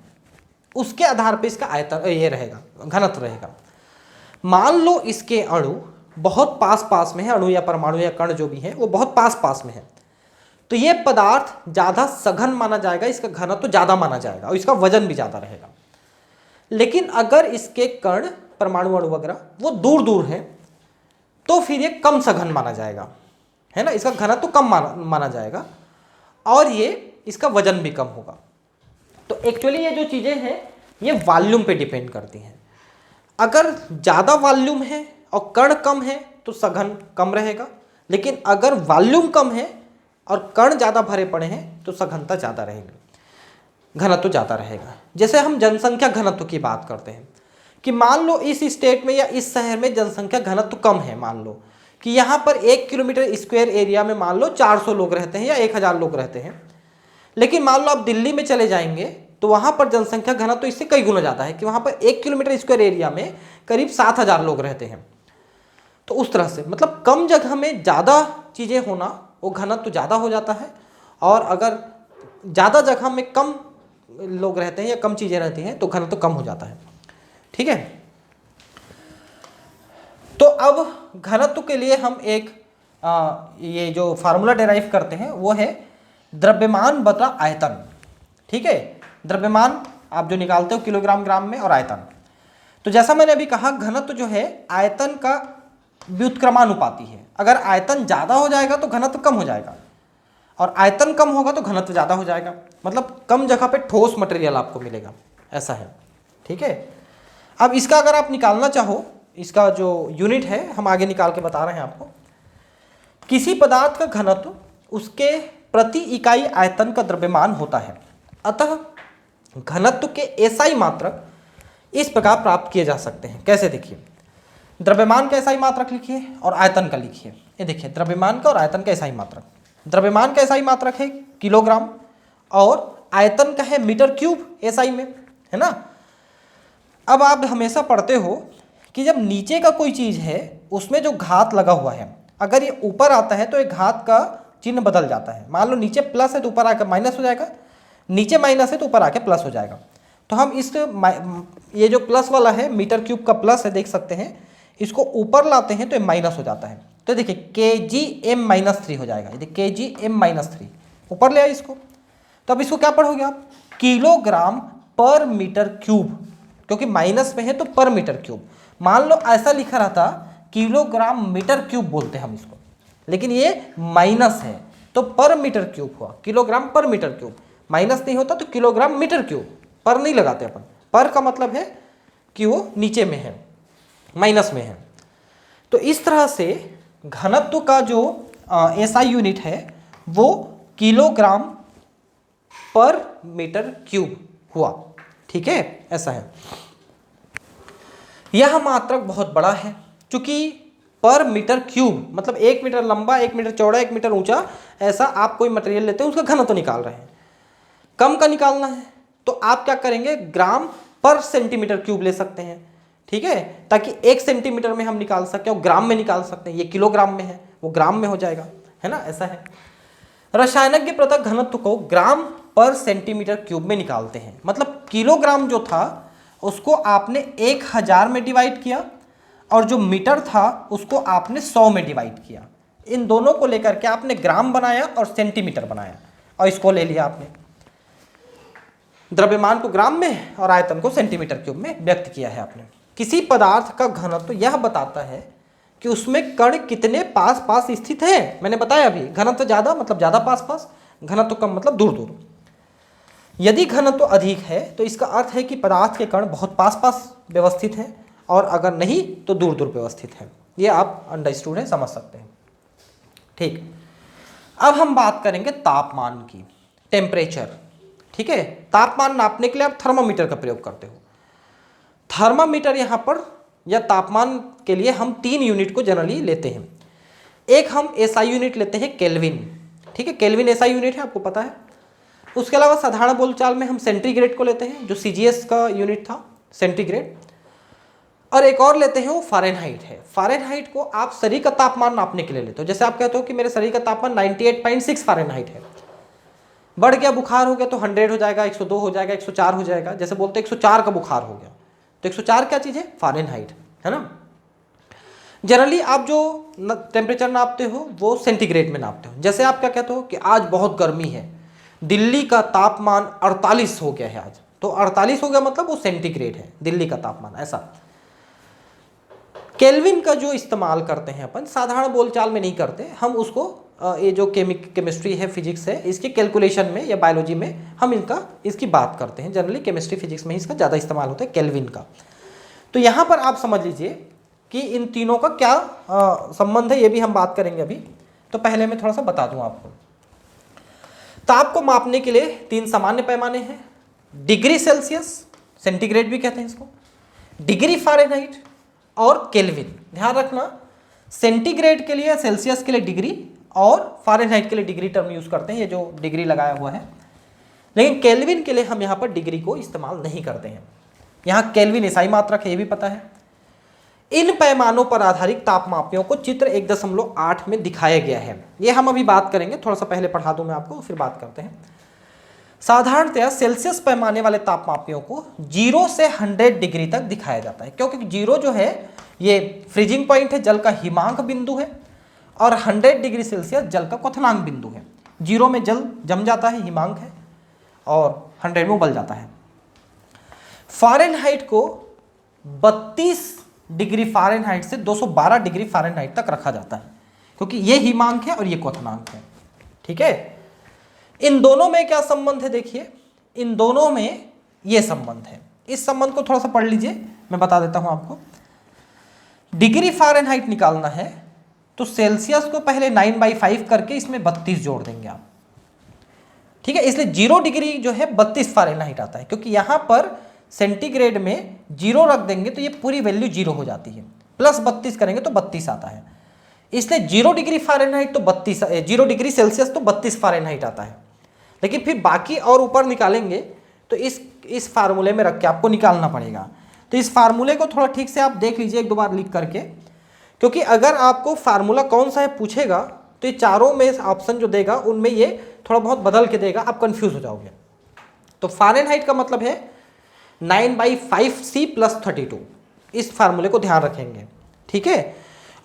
उसके आधार पे इसका आयतन ये रहेगा, घनत्व रहेगा। मान लो इसके अणु बहुत पास पास में है, अणु या परमाणु या कण जो भी है वो बहुत पास पास में है, तो ये पदार्थ ज़्यादा सघन माना जाएगा, इसका घनत्व ज़्यादा माना जाएगा, और इसका वजन भी ज़्यादा रहेगा। लेकिन अगर इसके कण परमाणु अणु वगैरह वो दूर दूर हैं, तो फिर ये कम सघन माना जाएगा, है ना, इसका घनत्व कम माना जाएगा, और ये इसका वजन भी कम होगा। तो एक्चुअली ये जो चीज़ें हैं ये वॉल्यूम पे डिपेंड करती हैं। अगर ज़्यादा वॉल्यूम है और कण कम है तो सघन कम रहेगा, लेकिन अगर वॉल्यूम कम है और कण ज़्यादा भरे पड़े हैं तो सघनता ज़्यादा रहेगी, घनत्व ज़्यादा रहेगा। जैसे हम जनसंख्या घनत्व की बात करते हैं कि मान लो इस स्टेट में या इस शहर में जनसंख्या घनत्व कम है, मान लो कि यहाँ पर 1 किलोमीटर स्क्वायर एरिया में मान लो 400 लोग रहते हैं या 1000 लोग रहते हैं, लेकिन मान लो आप दिल्ली में चले जाएंगे तो वहाँ पर जनसंख्या घनत्व तो इससे कई गुना ज़्यादा है कि वहाँ पर 1 किलोमीटर स्क्वायर एरिया में करीब 7000 लोग रहते हैं। तो उस तरह से मतलब कम जगह में ज़्यादा चीज़ें होना वो घनत्व ज़्यादा हो जाता है, और अगर ज़्यादा जगह में कम लोग रहते हैं या कम चीज़ें रहती हैं तो घनत्व कम हो जाता है। ठीक है, तो अब घनत्व के लिए हम एक ये जो फार्मूला डेराइव करते हैं वो है द्रव्यमान बटा आयतन। ठीक है, द्रव्यमान आप जो निकालते हो किलोग्राम ग्राम में और आयतन। तो जैसा मैंने अभी कहा घनत्व जो है आयतन का व्युत्क्रमानुपाती है। अगर आयतन ज़्यादा हो जाएगा तो घनत्व कम हो जाएगा, और आयतन कम होगा तो घनत्व ज़्यादा हो जाएगा। मतलब कम जगह पे ठोस मटेरियल आपको मिलेगा, ऐसा है। ठीक है, अब इसका अगर आप निकालना चाहो, इसका जो यूनिट है हम आगे निकाल के बता रहे हैं आपको। किसी पदार्थ का घनत्व उसके प्रति इकाई आयतन का द्रव्यमान होता है। अतः घनत्व के एसआई मात्रक इस प्रकार प्राप्त किए जा सकते हैं। कैसे, देखिए, द्रव्यमान का एसआई मात्रक लिखिए और आयतन का लिखिए। ये देखिए द्रव्यमान का और आयतन का एसआई मात्रक। द्रव्यमान का एसआई मात्रक है किलोग्राम और आयतन का है मीटर क्यूब एसआई में, है ना। अब आप हमेशा पढ़ते हो कि जब नीचे का कोई चीज़ है उसमें जो घात लगा हुआ है, अगर ये ऊपर आता है तो एक घात का चिन्ह बदल जाता है। मान लो नीचे प्लस है तो ऊपर आकर माइनस हो जाएगा, नीचे माइनस है तो ऊपर आके प्लस हो जाएगा। तो हम इस ये जो प्लस वाला है मीटर क्यूब का प्लस है, देख सकते हैं, इसको ऊपर लाते हैं तो ये माइनस हो जाता है। तो देखिए kgm-3 हो जाएगा। यदि kgm-3 ऊपर ले आए इसको, तो अब इसको क्या पढ़ोगे आप, किलोग्राम पर मीटर क्यूब, क्योंकि माइनस में है तो पर मीटर क्यूब। मान लो ऐसा लिखा रहता किलोग्राम मीटर क्यूब बोलते हैं हम इसको, लेकिन ये माइनस है तो पर मीटर क्यूब हुआ, किलोग्राम पर मीटर क्यूब। माइनस नहीं होता तो किलोग्राम मीटर क्यूब, पर नहीं लगाते अपन। पर का मतलब है कि वो नीचे में है, माइनस में है। तो इस तरह से घनत्व का जो एसआई यूनिट है वो किलोग्राम पर मीटर क्यूब हुआ। ठीक है, ऐसा है। यह मात्रक बहुत बड़ा है, क्योंकि पर मीटर क्यूब मतलब 1 मीटर लंबा, 1 मीटर चौड़ा, 1 मीटर ऊंचा, ऐसा आप कोई मटेरियल लेते हैं उसका घनत्व निकाल रहे हैं। कम का निकालना है तो आप क्या करेंगे, ग्राम पर सेंटीमीटर क्यूब ले सकते हैं। ठीक है, ताकि 1 सेंटीमीटर में हम निकाल सकें और ग्राम में निकाल सकते हैं। ये किलोग्राम में है, वो ग्राम में हो जाएगा, है ना, ऐसा है। रसायनज्ञ पृथक घनत्व को ग्राम पर सेंटीमीटर क्यूब में निकालते हैं। मतलब किलोग्राम जो था उसको आपने 1000 में डिवाइड किया, और जो मीटर था उसको आपने 100 में डिवाइड किया। इन दोनों को लेकर के आपने ग्राम बनाया और सेंटीमीटर बनाया, और इसको ले लिया आपने। द्रव्यमान को ग्राम में और आयतन को सेंटीमीटर क्यूब में व्यक्त किया है आपने। किसी पदार्थ का घनत्व यह बताता है कि उसमें कण कितने पास पास स्थित है। मैंने बताया अभी, घनत्व ज़्यादा मतलब ज़्यादा पास पास, घनत्व कम मतलब दूर दूर। यदि घनत्व अधिक है तो इसका अर्थ है कि पदार्थ के कण बहुत पास पास व्यवस्थित हैं, और अगर नहीं तो दूर दूर व्यवस्थित है। ये आप अंडरस्टूड है, समझ सकते हैं। ठीक, अब हम बात करेंगे तापमान की, टेम्परेचर। ठीक है, तापमान नापने के लिए आप थर्मामीटर का प्रयोग करते हो। थर्मामीटर यहाँ पर या तापमान के लिए हम 3 यूनिट को जनरली लेते हैं। एक हम एसआई यूनिट लेते हैं, केल्विन। ठीक है, केल्विन एसआई यूनिट है, आपको पता है। उसके अलावा साधारण बोलचाल में हम सेंटीग्रेड को लेते हैं, जो सीजीएस का यूनिट था, सेंटीग्रेड। और एक और लेते हैं, वो फ़ारेनहाइट है। फ़ारेनहाइट को आप शरीर का तापमान नापने के लिए लेते हो। जैसे आप कहते हो कि मेरे शरीर का तापमान 98.6 फ़ारेनहाइट है, बढ़ गया, बुखार हो गया तो 100 हो जाएगा, 102 हो जाएगा, 104 हो जाएगा। जैसे बोलते हैं 104 का बुखार हो गया, तो 104 क्या चीज़ है, फ़ारेनहाइट, है ना। जनरली आप जो टेम्परेचर नापते हो वो सेंटीग्रेड में नापते हो। जैसे आप क्या कहते हो कि आज बहुत गर्मी है, दिल्ली का तापमान 48 हो गया है आज, तो 48 हो गया मतलब वो सेंटीग्रेड है, दिल्ली का तापमान, ऐसा। केल्विन का जो इस्तेमाल करते हैं अपन, साधारण बोलचाल में नहीं करते हम उसको, ये जो केमिस्ट्री है, फिजिक्स है, इसके कैलकुलेशन में या बायोलॉजी में हम इसकी बात करते हैं। जनरली केमिस्ट्री फिजिक्स में इसका ज़्यादा इस्तेमाल होता है, केल्विन का। तो यहाँ पर आप समझ लीजिए कि इन तीनों का क्या संबंध है, ये भी हम बात करेंगे अभी। तो पहले मैं थोड़ा सा बता दूं आपको। ताप को मापने के लिए 3 सामान्य पैमाने हैं, डिग्री सेल्सियस, सेंटीग्रेड भी कहते हैं इसको, डिग्री फ़ारेनहाइट और केल्विन। ध्यान रखना, सेंटीग्रेड के लिए, सेल्सियस के लिए डिग्री और फ़ारेनहाइट के लिए डिग्री टर्म यूज़ करते हैं, ये जो डिग्री लगाया हुआ है। लेकिन केल्विन के लिए हम यहाँ पर डिग्री को इस्तेमाल नहीं करते हैं। यहाँ केल्विन एसआई मात्रक है, ये भी पता है। इन पैमानों पर आधारित तापमापियों को चित्र 1.8 में दिखाया गया है। ये हम अभी बात करेंगे, थोड़ा सा पहले पढ़ा दूं मैं आपको, फिर बात करते हैं। साधारणतया सेल्सियस पैमाने वाले तापमापियों को 0 से 100 डिग्री तक दिखाया जाता है, क्योंकि 0 जो है ये फ्रीजिंग पॉइंट है, जल का हिमांक बिंदु है, और 100 डिग्री सेल्सियस जल का क्वथनांक बिंदु है। 0 में जल जम जाता है, हिमांक है, और 100 में उबल जाता है। फ़ारेनहाइट को 32 डिग्री फ़ारेनहाइट से 212 डिग्री फ़ारेनहाइट तक रखा जाता है, क्योंकि ये हिमांक है और ये क्वथनांक है। ठीक है, इन दोनों में क्या संबंध है? देखिए, इन दोनों में ये संबंध है। इस संबंध को थोड़ा सा पढ़ लीजिए, मैं बता देता हूं आपको। डिग्री फ़ारेनहाइट निकालना है तो सेल्सियस को पहले 9/5 करके इसमें 32 जोड़ देंगे आप। ठीक है, इसलिए 0 डिग्री जो है 32 फ़ारेनहाइट आता है, क्योंकि यहाँ पर सेंटीग्रेड में 0 रख देंगे तो ये पूरी वैल्यू 0 हो जाती है, प्लस 32 करेंगे तो 32 आता है। इसलिए 0 डिग्री फ़ारेनहाइट तो 32, 0 डिग्री सेल्सियस तो 32 फ़ारेनहाइट आता है। लेकिन फिर बाकी और ऊपर निकालेंगे तो इस फार्मूले में रख के आपको निकालना पड़ेगा। तो इस फार्मूले को थोड़ा ठीक से आप देख लीजिए 1-2 बार लिख करके, क्योंकि अगर आपको फार्मूला कौन सा है पूछेगा तो ये चारों में ऑप्शन जो देगा उनमें ये थोड़ा बहुत बदल के देगा, आप कंफ्यूज हो जाओगे। तो फ़ारेनहाइट का मतलब है 9/5C + 32, इस फार्मूले को ध्यान रखेंगे। ठीक है,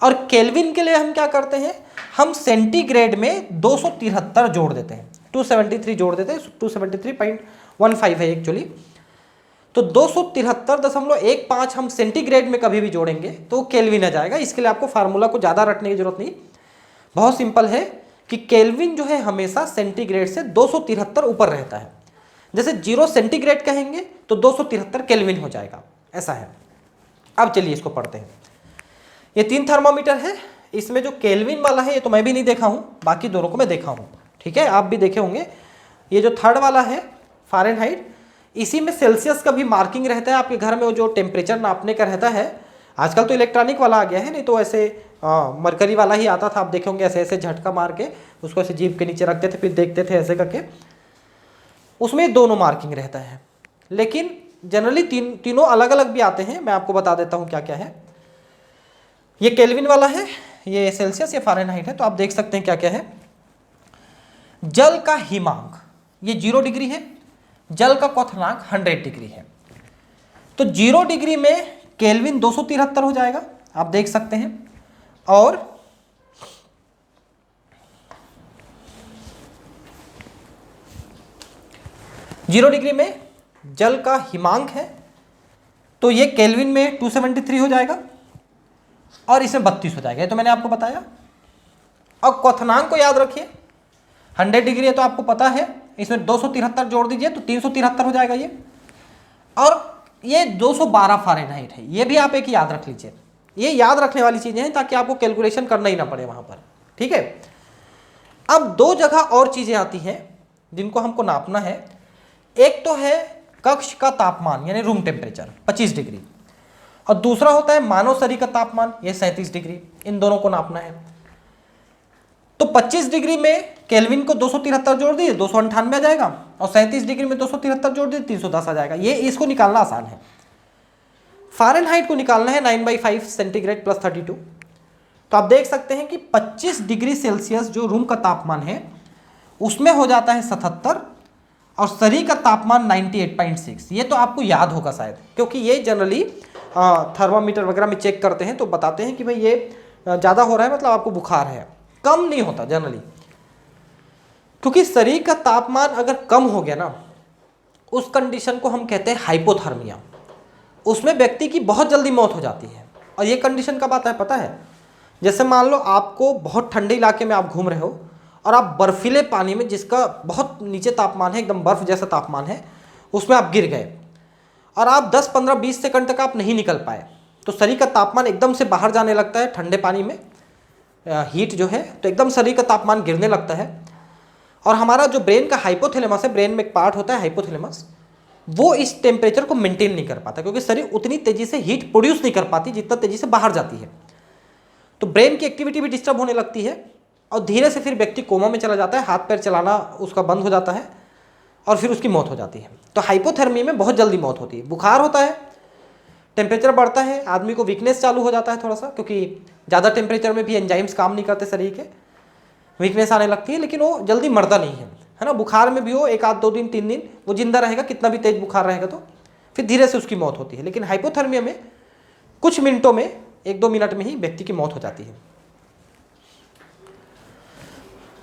और केल्विन के लिए हम क्या करते हैं, हम सेंटीग्रेड में 273 जोड़ देते हैं, 273 जोड़ देते हैं, 273.15 है एक्चुअली। तो 273.15 हम सेंटीग्रेड में कभी भी जोड़ेंगे तो केल्विन आ जाएगा। इसके लिए आपको फार्मूला को ज़्यादा रटने की जरूरत नहीं, बहुत सिंपल है कि केल्विन जो है हमेशा सेंटीग्रेड से 273 ऊपर रहता है। जैसे 0 सेंटीग्रेड कहेंगे तो 273 केल्विन हो जाएगा, ऐसा है। अब चलिए इसको पढ़ते हैं। ये 3 थर्मामीटर है, इसमें जो केल्विन वाला है ये तो मैं भी नहीं देखा हूँ, बाकी दोनों को मैं देखा हूँ। ठीक है, आप भी देखे होंगे। ये जो 3rd वाला है फ़ारेनहाइट, इसी में सेल्सियस का भी मार्किंग रहता है। आपके घर में वो जो टेम्परेचर नापने का रहता है, आजकल तो इलेक्ट्रॉनिक वाला आ गया है, नहीं तो ऐसे मरकरी वाला ही आता था। आप देखे होंगे ऐसे ऐसे झटका मार के उसको ऐसे जीभ के नीचे रखते थे, फिर देखते थे ऐसे करके, उसमें दोनों मार्किंग रहता है। लेकिन जनरली तीनों अलग अलग भी आते हैं, मैं आपको बता देता हूँ क्या क्या है। ये केल्विन वाला है, ये सेल्सियस या फ़ारेनहाइट है। तो आप देख सकते हैं क्या क्या है। जल का हिमांक ये 0 डिग्री है, जल का क्वथनांक 100 डिग्री है। तो 0 डिग्री में केल्विन 273 हो जाएगा, आप देख सकते हैं। और जीरो डिग्री में जल का हिमांक है तो ये केल्विन में 273 हो जाएगा और इसमें 32 हो जाएगा, ये तो मैंने आपको बताया। और क्वथनांक को याद रखिए, 100 डिग्री है तो आपको पता है, इसमें 273 जोड़ दीजिए तो 373 हो जाएगा ये। और ये 212 फ़ारेनहाइट है, ये भी आप एक याद रख लीजिए। ये याद रखने वाली चीज़ें हैं ताकि आपको कैलकुलेशन करना ही ना पड़े वहाँ पर। ठीक है, अब 2 जगह और चीज़ें आती हैं जिनको हमको नापना है। एक तो है कक्ष का तापमान यानी रूम टेम्परेचर 25 डिग्री, और दूसरा होता है मानव शरीर का तापमान, ये 37 डिग्री। इन दोनों को नापना है। तो 25 डिग्री में केल्विन को 273 जोड़ दिए 298 आ जाएगा, और 37 डिग्री में 273 जोड़ दिए 310 आ जाएगा। ये इसको निकालना आसान है। फ़ारेनहाइट को निकालना है 9/5 सेंटीग्रेड + 32। तो आप देख सकते हैं कि 25 डिग्री सेल्सियस जो रूम का तापमान है उसमें हो जाता है 77, और शरीर का तापमान 98.6। ये तो आपको याद होगा शायद, क्योंकि ये जनरली थर्मामीटर वगैरह में चेक करते हैं तो बताते हैं कि भाई ये ज़्यादा हो रहा है, मतलब आपको बुखार है। कम नहीं होता जनरली, क्योंकि शरीर का तापमान अगर कम हो गया ना, उस कंडीशन को हम कहते हैं हाइपोथर्मिया। उसमें व्यक्ति की बहुत जल्दी मौत हो जाती है। और ये कंडीशन कब आता है पता है? जैसे मान लो आपको बहुत ठंडे इलाके में आप घूम रहे हो और आप बर्फीले पानी में, जिसका बहुत नीचे तापमान है, एकदम बर्फ जैसा तापमान है, उसमें आप गिर गए और आप 10, 15, 20 सेकंड तक आप नहीं निकल पाए, तो शरीर का तापमान एकदम से बाहर जाने लगता है ठंडे पानी में, हीट जो है तो एकदम शरीर का तापमान गिरने लगता है। और हमारा जो ब्रेन का हाइपोथैलेमस है, ब्रेन में एक पार्ट होता है हाइपोथैलेमस, वो इस टेम्परेचर को मेंटेन नहीं कर पाता, क्योंकि शरीर उतनी तेजी से हीट प्रोड्यूस नहीं कर पाती जितना तेजी से बाहर जाती है। तो ब्रेन की एक्टिविटी भी डिस्टर्ब होने लगती है और धीरे से फिर व्यक्ति कोमा में चला जाता है, हाथ पैर चलाना उसका बंद हो जाता है और फिर उसकी मौत हो जाती है। तो हाइपोथर्मी में बहुत जल्दी मौत होती है। बुखार होता है, टेम्परेचर बढ़ता है, आदमी को वीकनेस चालू हो जाता है थोड़ा सा, क्योंकि ज़्यादा टेम्परेचर में भी एंजाइम्स काम नहीं करते शरीर के, वीकनेस आने लगती है, लेकिन वो जल्दी मरता नहीं है ना। बुखार में भी हो 1 आध 2 दिन 3 दिन वो जिंदा रहेगा, कितना भी तेज बुखार रहेगा, तो फिर धीरे से उसकी मौत होती है। लेकिन हाइपोथर्मिया में कुछ मिनटों में, 1-2 मिनट में ही व्यक्ति की मौत हो जाती है।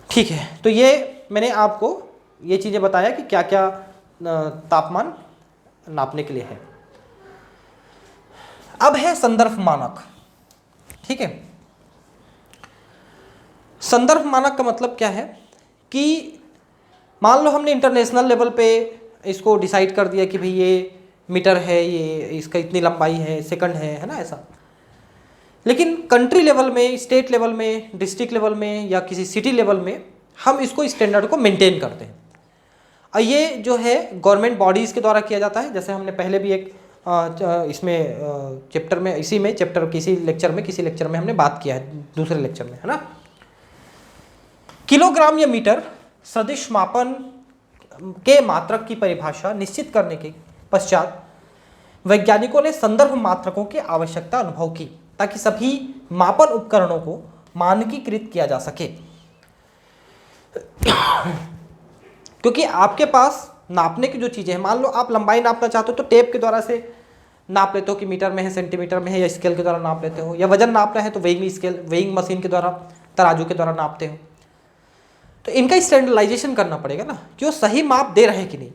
ठीक है, तो ये मैंने आपको ये चीज़ें बताया कि क्या क्या तापमान नापने के लिए है। अब है संदर्भ मानक। ठीक है, संदर्भ मानक का मतलब क्या है कि मान लो हमने इंटरनेशनल लेवल पे इसको डिसाइड कर दिया कि भाई ये मीटर है, ये इसका इतनी लंबाई है, सेकंड है ना, ऐसा। लेकिन कंट्री लेवल में, स्टेट लेवल में, डिस्ट्रिक्ट लेवल में या किसी सिटी लेवल में हम इसको स्टैंडर्ड को मेंटेन करते हैं। और ये जो है गवर्नमेंट बॉडीज़ के द्वारा किया जाता है। जैसे हमने पहले भी एक इसमें चैप्टर में, इसी में चैप्टर किसी लेक्चर में हमने बात किया है, दूसरे लेक्चर में, है ना। किलोग्राम या मीटर सदिश मापन के मात्रक की परिभाषा निश्चित करने के पश्चात वैज्ञानिकों ने संदर्भ मात्रकों की आवश्यकता अनुभव की, ताकि सभी मापन उपकरणों को मानकीकृत किया जा सके। क्योंकि आपके पास नापने की जो चीज़ें हैं, मान लो आप लंबाई नापना चाहते हो तो टेप के द्वारा से नाप लेते हो कि मीटर में है, सेंटीमीटर में है, या स्केल के द्वारा नाप लेते हो, या वजन नापना है तो वेइंग मशीन के द्वारा, तराजू के द्वारा नापते हो। तो इनका स्टैंडर्डाइजेशन करना पड़ेगा ना कि वो सही माप दे रहे हैं कि नहीं।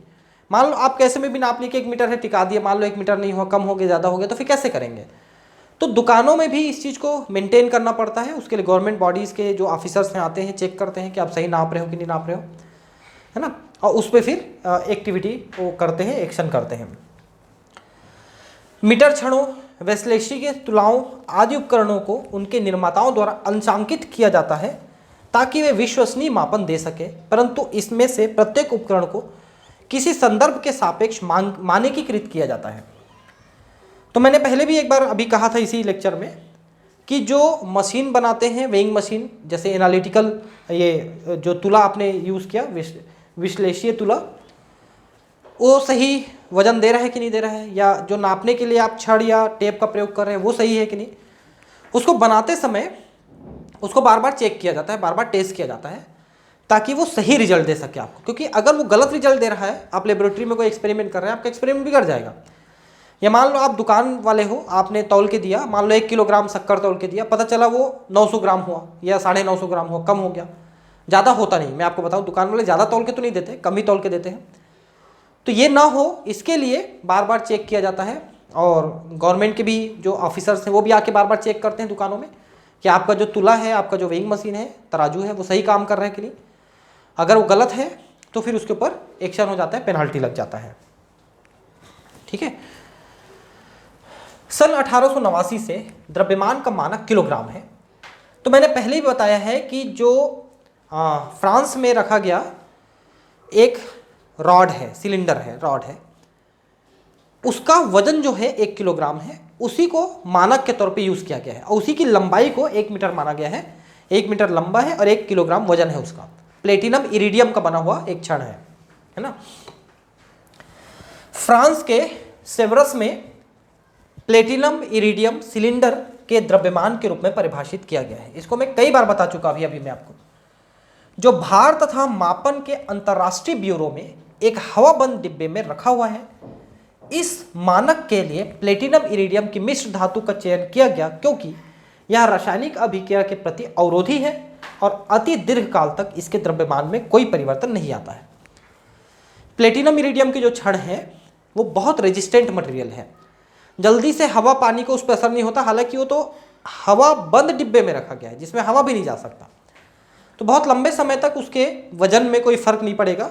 मान लो आप कैसे में भी नाप ली कि 1 मीटर है, टिका दिया, मान लो 1 मीटर नहीं हुआ, कम हो गया, ज़्यादा हो गया, तो फिर कैसे करेंगे। तो दुकानों में भी इस चीज़ को मेंटेन करना पड़ता है। उसके लिए गवर्नमेंट बॉडीज़ के जो ऑफिसर्स हैं आते हैं, चेक करते हैं कि आप सही नाप रहे हो कि नहीं नाप रहे हो, है ना। और उस पर फिर एक्टिविटी वो करते हैं, एक्शन करते हैं। मीटर, छड़ों, वेस्लेशी के तुलाओं आदि उपकरणों को उनके निर्माताओं द्वारा अंशांकित किया जाता है ताकि वे विश्वसनीय मापन दे सके, परंतु इसमें से प्रत्येक उपकरण को किसी संदर्भ के सापेक्ष मानकीकृत किया जाता है। तो मैंने पहले भी एक बार अभी कहा था इसी लेक्चर में कि जो मशीन बनाते हैं, वेइंग मशीन, जैसे एनालिटिकल, ये जो तुला आपने यूज़ किया, विश्लेषीय तुला, वो सही वजन दे रहा है कि नहीं दे रहा है, या जो नापने के लिए आप छड़ या टेप का प्रयोग कर रहे हैं वो सही है कि नहीं। उसको बनाते समय उसको बार बार चेक किया जाता है, बार बार टेस्ट किया जाता है, ताकि वो सही रिजल्ट दे सके आपको। क्योंकि अगर वो गलत रिजल्ट दे रहा है, आप लेबोरेटरी में कोई एक्सपेरिमेंट कर रहे हैं, आपका एक्सपेरिमेंट बिगड़ जाएगा। या मान लो आप दुकान वाले हो, आपने तौल के दिया, मान लो 1 किलोग्राम शक्कर तौल के दिया, पता चला वो 900 ग्राम हुआ या 950 ग्राम हुआ, कम हो गया, ज़्यादा होता नहीं। मैं आपको बताऊँ, दुकान वाले ज़्यादा तौल के तो नहीं देते, कम ही तौल के देते हैं। तो ये ना हो, इसके लिए बार बार चेक किया जाता है। और गवर्नमेंट के भी जो ऑफिसर्स हैं वो भी आके बार बार चेक करते हैं दुकानों में कि आपका जो तुला है, आपका जो वेइंग मशीन है, तराजू है, वो सही काम कर रहे हैं कि नहीं। अगर वो गलत है तो फिर उसके ऊपर एक्शन हो जाता है, पेनाल्टी लग जाता है। ठीक है। सन 1889 से द्रव्यमान का मानक किलोग्राम है। तो मैंने पहले ही बताया है कि जो फ्रांस में रखा गया एक रॉड है, सिलेंडर है, रॉड है, उसका वजन जो है 1 किलोग्राम है, उसी को मानक के तौर पे यूज़ किया गया है। और उसी की लंबाई को 1 मीटर माना गया है। 1 मीटर लंबा है और 1 किलोग्राम वजन है उसका। प्लेटिनम इरिडियम का बना हुआ एक छड़ है ना। फ्रांस के सेवरस में प्लेटिनम इरिडियम सिलेंडर के द्रव्यमान के रूप में परिभाषित किया गया है। इसको मैं कई बार बता चुका अभी मैं आपको। जो भार तथा मापन के अंतर्राष्ट्रीय ब्यूरो में एक हवाबंद डिब्बे में रखा हुआ है। इस मानक के लिए प्लेटिनम इरिडियम की मिश्र धातु का चयन किया गया क्योंकि यह रासायनिक अभिक्रिया के प्रति अवरोधी है और अति दीर्घ काल तक इसके द्रव्यमान में कोई परिवर्तन नहीं आता है। प्लेटिनम इरिडियम की जो छड़ है वो बहुत रेजिस्टेंट मटेरियल है, जल्दी से हवा पानी को उस पर असर नहीं होता। हालांकि वो तो हवा बंद डिब्बे में रखा गया है जिसमें हवा भी नहीं जा सकता, तो बहुत लंबे समय तक उसके वजन में कोई फर्क नहीं पड़ेगा।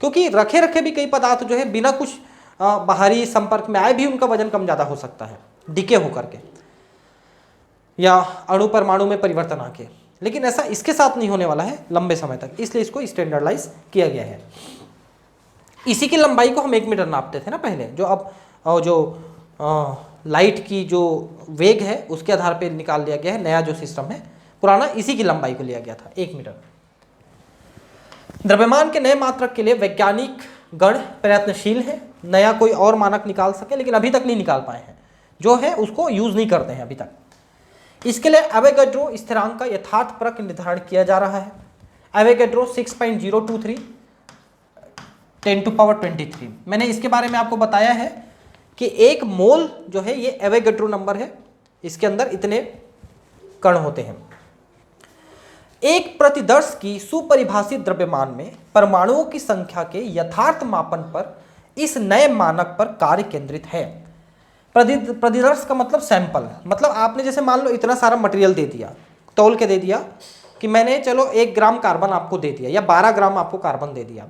क्योंकि रखे रखे भी कई पदार्थ जो है बिना कुछ बाहरी संपर्क में आए भी उनका वजन कम ज़्यादा हो सकता है, डिके होकर के या अणु परमाणु में परिवर्तन आके। लेकिन ऐसा इसके साथ नहीं होने वाला है लंबे समय तक, इसलिए इसको स्टैंडर्डाइज किया गया है। इसी की लंबाई को हम 1 मीटर नापते थे ना पहले, जो अब जो लाइट की जो वेग है उसके आधार पर निकाल लिया गया है। नया जो सिस्टम है, पुराना इसी की लंबाई को लिया गया था 1 मीटर। द्रव्यमान के नए मात्रक के लिए वैज्ञानिक गण प्रयत्नशील है, नया कोई और मानक निकाल सके, लेकिन अभी तक नहीं निकाल पाए हैं। जो है उसको यूज नहीं करते हैं अभी तक। इसके लिए एवोगैड्रो स्थिरांक का यथार्थपरक निर्धारण किया जा रहा है। एवोगैड्रो 6.023 10⁻23। मैंने इसके बारे में आपको बताया है कि 1 मोल जो है ये एवोगैड्रो नंबर है, इसके अंदर इतने कण होते हैं। एक प्रतिदर्श की सुपरिभाषित द्रव्यमान में परमाणुओं की संख्या के यथार्थ मापन पर इस नए मानक पर कार्य केंद्रित है। प्रतिदर्श का मतलब सैंपल, मतलब आपने जैसे मान लो इतना सारा मटेरियल दे दिया, तौल के दे दिया कि मैंने चलो 1 ग्राम कार्बन आपको दे दिया या 12 ग्राम आपको कार्बन दे दिया।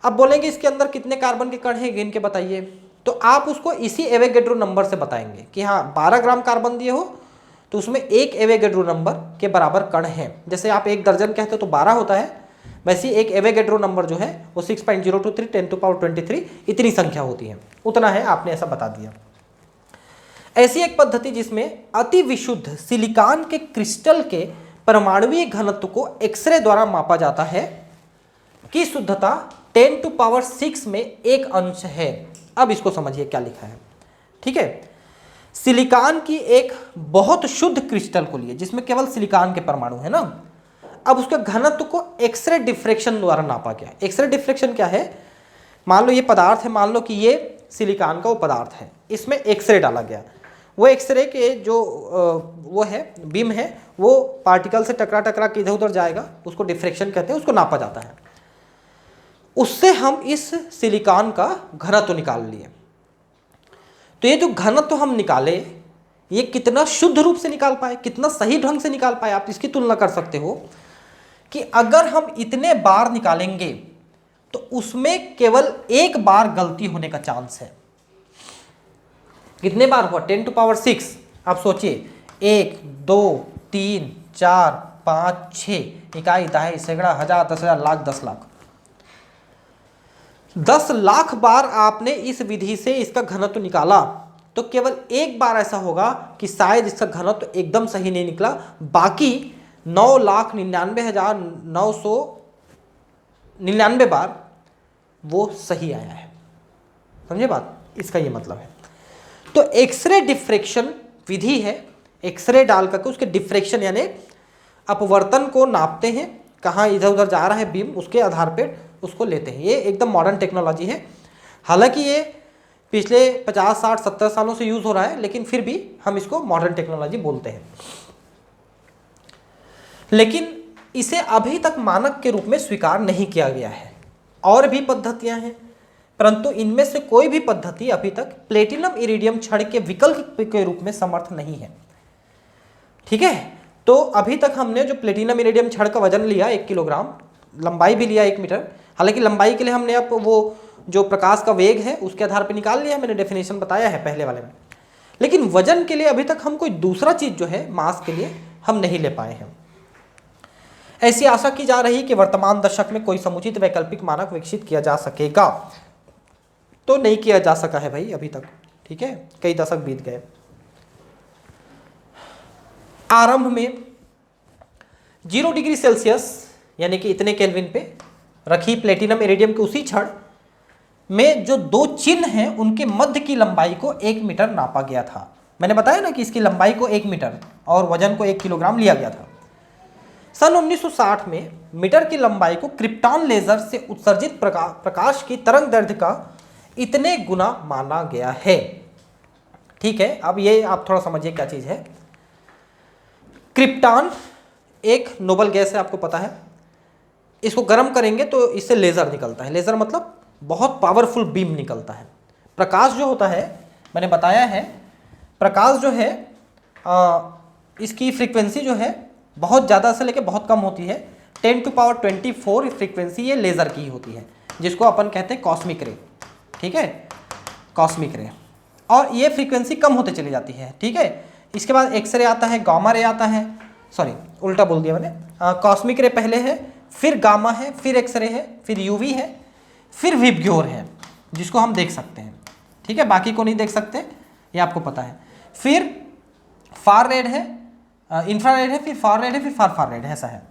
अब बोलेंगे इसके अंदर कितने कार्बन के कण हैं गिन के बताइए, तो आप उसको इसी एवोगैड्रो नंबर से बताएंगे कि हाँ 12 ग्राम कार्बन दिए हो तो उसमें 1 एवोगैड्रो नंबर के बराबर कण हैं। जैसे आप 1 दर्जन कहते हो तो 12 होता है, वैसे एक एवोगैड्रो नंबर जो है वो 6.023 10⁻23 इतनी संख्या होती है, उतना है, आपने ऐसा बता दिया। ऐसी एक पद्धति जिसमें अति विशुद्ध सिलिकॉन के क्रिस्टल के परमाणुीय घनत्व को एक्सरे द्वारा मापा जाता है की शुद्धता 10⁻6 में 1 अंश है। अब इसको समझिए क्या लिखा है, ठीक है। सिलिकॉन की एक बहुत शुद्ध क्रिस्टल को लिए जिसमें केवल सिलिकॉन के परमाणु है ना, अब उसके घनत्व को एक्सरे डिफ्रेक्शन द्वारा नापा गया। एक्सरे डिफ्रेक्शन क्या है, मान लो ये पदार्थ है, मान लो कि ये सिलिकॉन का वो पदार्थ है, इसमें एक्सरे डाला गया, वो एक्सरे के जो वो है बीम है वो पार्टिकल से टकरा टकरा के इधर उधर जाएगा, उसको डिफ्रेक्शन कहते हैं, उसको नापा जाता है। उससे हम इस सिलिकॉन का घनत्व निकाल लिए। तो ये जो घनत्व हम निकाले ये कितना शुद्ध रूप से निकाल पाए, कितना सही ढंग से निकाल पाए, आप इसकी तुलना कर सकते हो कि अगर हम इतने बार निकालेंगे तो उसमें केवल 1 बार गलती होने का चांस है। कितने बार हुआ, 10⁻6। आप सोचिए 1 2 3 4 5 6 इकाई दहाई सैकड़ा हजार 10,000 लाख 10 लाख 10 लाख बार आपने इस विधि से इसका घनत्व निकाला तो केवल 1 बार ऐसा होगा कि शायद इसका घनत्व एकदम सही नहीं निकला, बाकी 9,99,999 बार वो सही आया है। समझे बात, इसका ये मतलब है। तो एक्सरे डिफ्रेक्शन विधि है, एक्सरे डाल करके उसके डिफ्रेक्शन यानी अपवर्तन को नापते हैं, कहाँ इधर उधर जा रहा है बीम, उसके आधार पर उसको लेते हैं। ये एकदम मॉडर्न टेक्नोलॉजी है, हालांकि ये पिछले 50 60 70 सालों से यूज हो रहा है, लेकिन फिर भी हम इसको मॉडर्न टेक्नोलॉजी बोलते हैं। लेकिन इसे अभी तक मानक के रूप में स्वीकार नहीं किया गया है। और भी पद्धतियां हैं, परंतु इनमें से कोई भी पद्धति अभी तक प्लेटिनम इरिडियम छड़ के विकल्प के रूप में समर्थ नहीं है, ठीक है। तो अभी तक हमने जो प्लेटिनम इरिडियम छड़ का वजन लिया 1 किलोग्राम, लंबाई भी लिया 1 मीटर, हालांकि लंबाई के लिए हमने अब वो जो प्रकाश का वेग है उसके आधार पर निकाल लिया, मैंने डेफिनेशन बताया है पहले वाले में, लेकिन वजन के लिए अभी तक हम कोई दूसरा चीज जो है मास के लिए हम नहीं ले पाए हैं। ऐसी आशा की जा रही कि वर्तमान दशक में कोई समुचित वैकल्पिक मानक विकसित किया जा सकेगा, तो नहीं किया जा सका है भाई अभी तक, ठीक है, कई दशक बीत गए। आरंभ में 0 डिग्री सेल्सियस यानी कि इतने केल्विन पे रखी प्लेटिनम इरिडियम के उसी छड़ में जो 2 चिन्ह हैं उनके मध्य की लंबाई को 1 मीटर नापा गया था। मैंने बताया ना कि इसकी लंबाई को 1 मीटर और वजन को 1 किलोग्राम लिया गया था। सन 1960 में मीटर की लंबाई को क्रिप्टॉन लेजर से उत्सर्जित प्रकाश की तरंग दैर्ध्य का इतने गुना माना गया है, ठीक है। अब ये आप थोड़ा समझिए क्या चीज है। क्रिप्टॉन एक नोबल गैस है, आपको पता है, इसको गर्म करेंगे तो इससे लेजर निकलता है। लेजर मतलब बहुत पावरफुल बीम निकलता है। प्रकाश जो होता है, मैंने बताया है, प्रकाश जो है इसकी फ्रीक्वेंसी जो है बहुत ज़्यादा से लेकर बहुत कम होती है। 10⁻24 फ्रीक्वेंसी ये लेज़र की होती है, जिसको अपन कहते हैं कॉस्मिक रे, ठीक है, कॉस्मिक रे। और ये फ्रीक्वेंसी कम होते चली जाती है, ठीक है। इसके बाद एक्सरे आता है, गामा रे आता है, सॉरी उल्टा बोल दिया मैंने, कॉस्मिक रे पहले है, फिर गामा है, फिर एक्सरे है, फिर यूवी है, फिर विबग्योर है जिसको हम देख सकते हैं, ठीक है, बाकी को नहीं देख सकते, ये आपको पता है। फिर फार रेड है, इंफ्रारेड है, फिर फार रेड है, फिर फार फार रेड है, ऐसा है।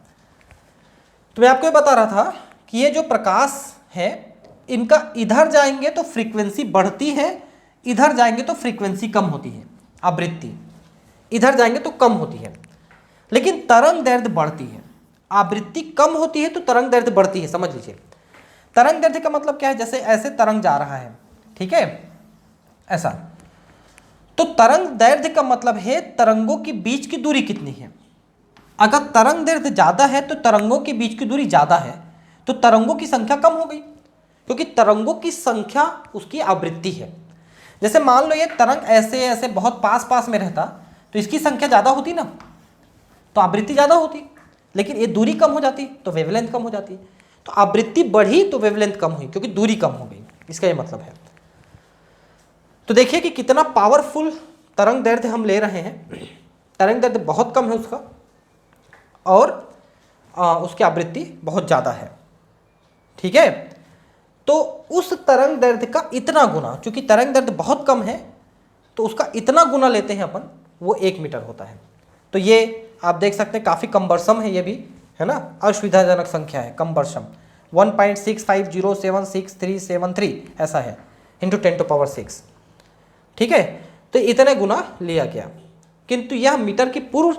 तो मैं आपको ये बता रहा था कि ये जो प्रकाश है इनका इधर जाएंगे तो फ्रीक्वेंसी बढ़ती है, इधर जाएंगे तो फ्रीक्वेंसी कम होती है, आवृत्ति इधर जाएंगे तो कम होती है, लेकिन तरंग दैर्ध्य बढ़ती है। आवृत्ति कम होती है तो तरंग दैर्ध्य बढ़ती है, समझ लीजिए। तरंग दैर्ध्य का मतलब क्या है, जैसे ऐसे तरंग जा रहा है, ठीक है, ऐसा, तो तरंग दैर्ध्य का मतलब है तरंगों के बीच की दूरी कितनी है। अगर तरंग दैर्ध्य ज्यादा है तो तरंगों के बीच की दूरी ज्यादा है, तो तरंगों की संख्या कम हो गई, क्योंकि तरंगों की संख्या उसकी आवृत्ति है। जैसे मान लो ये तरंग ऐसे ऐसे बहुत पास पास में रहता तो इसकी संख्या ज्यादा होती ना, तो आवृत्ति ज्यादा होती, लेकिन ये दूरी कम हो जाती तो वेवलेंथ कम हो जाती। तो आवृत्ति बढ़ी तो वेवलेंथ कम हुई, क्योंकि दूरी कम हो गई, इसका ये मतलब है। तो देखिए कि कितना पावरफुल तरंग दैर्ध्य हम ले रहे हैं। तरंग दैर्ध्य बहुत कम है उसका, और उसकी आवृत्ति बहुत ज़्यादा है, ठीक है। तो उस तरंग दैर्ध्य का इतना गुना, चूंकि तरंग दैर्ध्य बहुत कम है तो उसका इतना गुना लेते हैं अपन, वो 1 मीटर होता है। तो ये आप देख सकते हैं काफ़ी कम्बरसम है, ये भी है ना, असुविधाजनक संख्या है, कम्बरसम 1.65076373 ऐसा है, इंटू 10⁻⁶, ठीक है। तो इतने गुना लिया गया, किंतु यह मीटर की पूर्व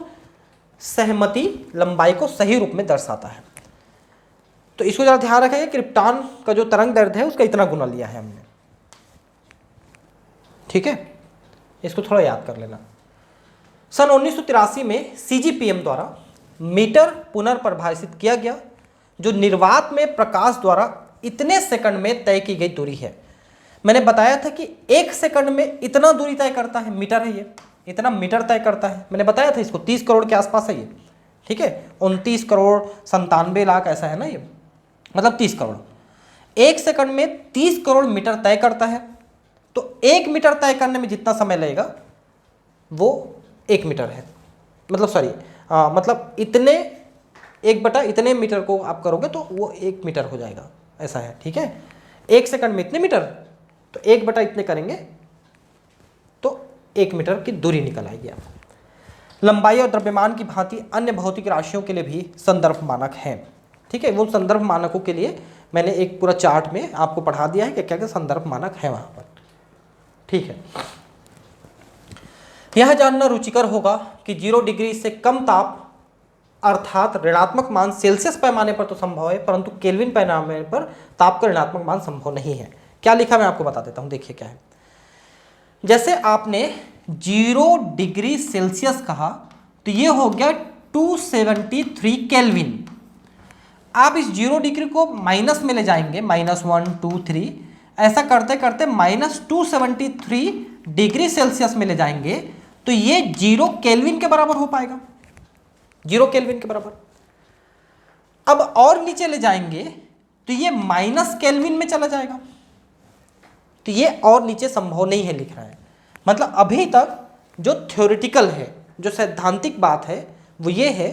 सहमति लंबाई को सही रूप में दर्शाता है। तो इसको जरा ध्यान रखेंगे, क्रिप्टॉन का जो तरंग दैर्ध्य है उसका इतना गुना लिया है हमने, ठीक है, इसको थोड़ा याद कर लेना। सन 1983 में CGPM द्वारा मीटर पुनर्परिभाषित किया गया, जो निर्वात में प्रकाश द्वारा इतने सेकंड में तय की गई दूरी है। मैंने बताया था कि 1 सेकंड में इतना दूरी तय करता है, मीटर है ये, इतना मीटर तय करता है, मैंने बताया था इसको 30 करोड़ के आसपास है ये, ठीक है, 29,97,00,000 ऐसा है ना ये, मतलब 30 करोड़। 1 सेकंड में 30 करोड़ मीटर तय करता है, तो 1 मीटर तय करने में जितना समय लगेगा वो 1 मीटर है, मतलब सॉरी मतलब इतने 1 बटा इतने मीटर को आप करोगे तो वो 1 मीटर हो जाएगा, ऐसा है, ठीक है। 1 सेकंड में इतने मीटर, तो 1 बटा इतने करेंगे तो 1 मीटर की दूरी निकल आएगी आपको। लंबाई और द्रव्यमान की भांति अन्य भौतिक राशियों के लिए भी संदर्भ मानक हैं, ठीक है। वो संदर्भ मानकों के लिए मैंने एक पूरा चार्ट में आपको पढ़ा दिया है कि क्या क्या संदर्भ मानक है वहाँ पर, ठीक है। यह जानना रुचिकर होगा कि 0 डिग्री से कम ताप अर्थात ऋणात्मक मान सेल्सियस पैमाने पर तो संभव है, परंतु केल्विन पैमाने पर ताप का ऋणात्मक मान संभव नहीं है। क्या लिखा मैं आपको बता देता हूं, देखिए क्या है। जैसे आपने 0 डिग्री सेल्सियस कहा तो ये हो गया 273 केल्विन। आप इस 0 डिग्री को माइनस में ले जाएंगे, -1 2 3 ऐसा करते करते -273 डिग्री सेल्सियस में ले जाएंगे, तो ये 0 केल्विन के बराबर हो पाएगा, 0 केल्विन के बराबर। अब और नीचे ले जाएंगे तो ये माइनस केल्विन में चला जाएगा, तो ये और नीचे संभव नहीं है लिख रहा है। मतलब अभी तक जो थ्योरेटिकल है, जो सैद्धांतिक बात है, वो ये है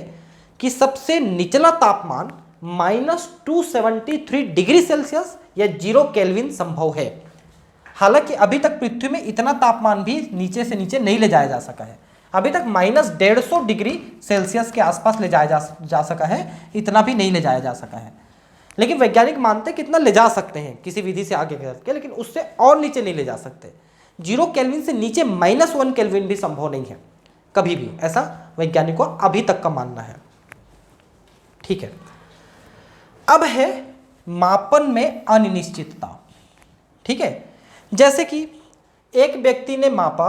कि सबसे निचला तापमान -273 डिग्री सेल्सियस या 0 केल्विन संभव है। हालांकि अभी तक पृथ्वी में इतना तापमान भी नीचे से नीचे नहीं ले जाया जा सका है, अभी तक -150 डिग्री सेल्सियस के आसपास ले जाया जा सका है, इतना भी नहीं ले जाया जा सका है। लेकिन वैज्ञानिक मानते हैं कि इतना ले जा सकते हैं किसी विधि से आगे करके, लेकिन उससे और नीचे नहीं ले जा सकते। 0 केल्विन से नीचे -1 केल्विन भी संभव नहीं है कभी भी, ऐसा वैज्ञानिकों अभी तक का मानना है, ठीक है। अब है मापन में अनिश्चितता, ठीक है। जैसे कि एक व्यक्ति ने मापा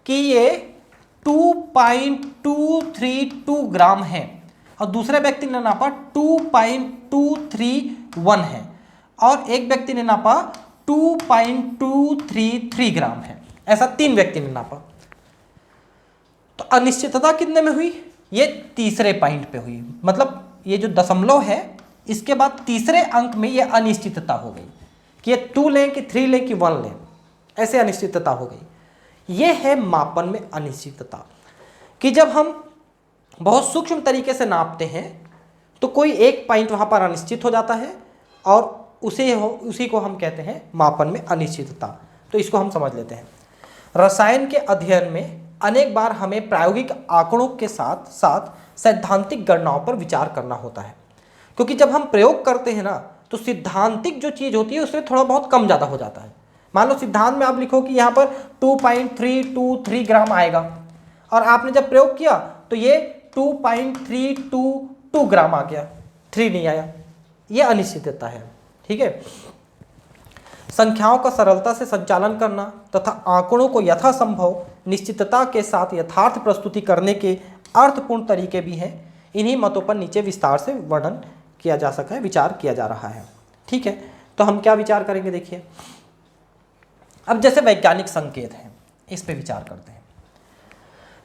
कि ये 2.232 ग्राम है और दूसरे व्यक्ति ने नापा 2.231 है और एक व्यक्ति ने नापा 2.233 ग्राम है, ऐसा 3 व्यक्ति ने नापा। तो अनिश्चितता कितने में हुई? ये तीसरे पॉइंट पे हुई, मतलब ये जो दशमलव है इसके बाद तीसरे अंक में ये अनिश्चितता हो गई कि ये 2 लें कि 3 लें कि 1 लें, ऐसे अनिश्चितता हो गई। ये है मापन में अनिश्चितता कि जब हम बहुत सूक्ष्म तरीके से नापते हैं तो कोई एक पॉइंट वहाँ पर अनिश्चित हो जाता है और उसी को हम कहते हैं मापन में अनिश्चितता। तो इसको हम समझ लेते हैं। रसायन के अध्ययन में अनेक बार हमें प्रायोगिक आंकड़ों के साथ साथ सैद्धांतिक गणनाओं पर विचार करना होता है, क्योंकि जब हम प्रयोग करते हैं ना तो सिद्धांतिक जो चीज़ होती है उसमें थोड़ा बहुत कम ज़्यादा हो जाता है। मान लो सिद्धांत में आप लिखो कि यहाँ पर 2.323 ग्राम आएगा और आपने जब प्रयोग किया तो ये 2.322 ग्राम आ गया, 3 नहीं आया। ये अनिश्चितता है। ठीक है। संख्याओं का सरलता से संचालन करना तथा आंकड़ों को यथासंभव निश्चितता के साथ यथार्थ प्रस्तुति करने के अर्थपूर्ण तरीके भी हैं। इन्हीं मतों पर नीचे विस्तार से वर्णन किया जा सका है, विचार किया जा रहा है। ठीक है। तो हम क्या विचार करेंगे, देखिए अब जैसे वैज्ञानिक संकेत हैं, इस पे विचार करते हैं।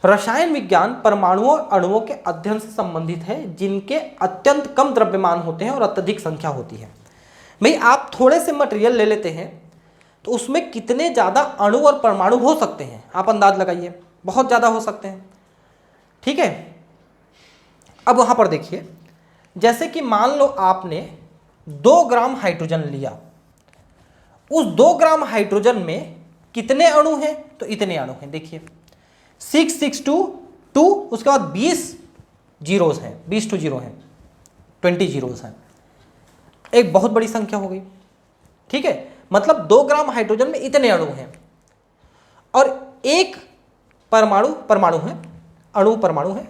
रसायन विज्ञान परमाणुओं और अणुओं के अध्ययन से संबंधित है, जिनके अत्यंत कम द्रव्यमान होते हैं और अत्यधिक संख्या होती है। भाई आप थोड़े से मटेरियल ले लेते हैं तो उसमें कितने ज़्यादा अणु और परमाणु हो सकते हैं, आप अंदाज लगाइए, बहुत ज़्यादा हो सकते हैं। ठीक है। अब वहाँ पर देखिए, जैसे कि मान लो आपने 2 ग्राम हाइड्रोजन लिया, उस 2 ग्राम हाइड्रोजन में कितने अणु हैं, तो इतने अणु हैं। देखिए 6 6 2 2, उसके बाद 20 जीरोस हैं, 20 टू 0 हैं, 20 जीरोस हैं। एक बहुत बड़ी संख्या हो गई। ठीक है। मतलब 2 ग्राम हाइड्रोजन में इतने अणु हैं और एक परमाणु है, अणु परमाणु है।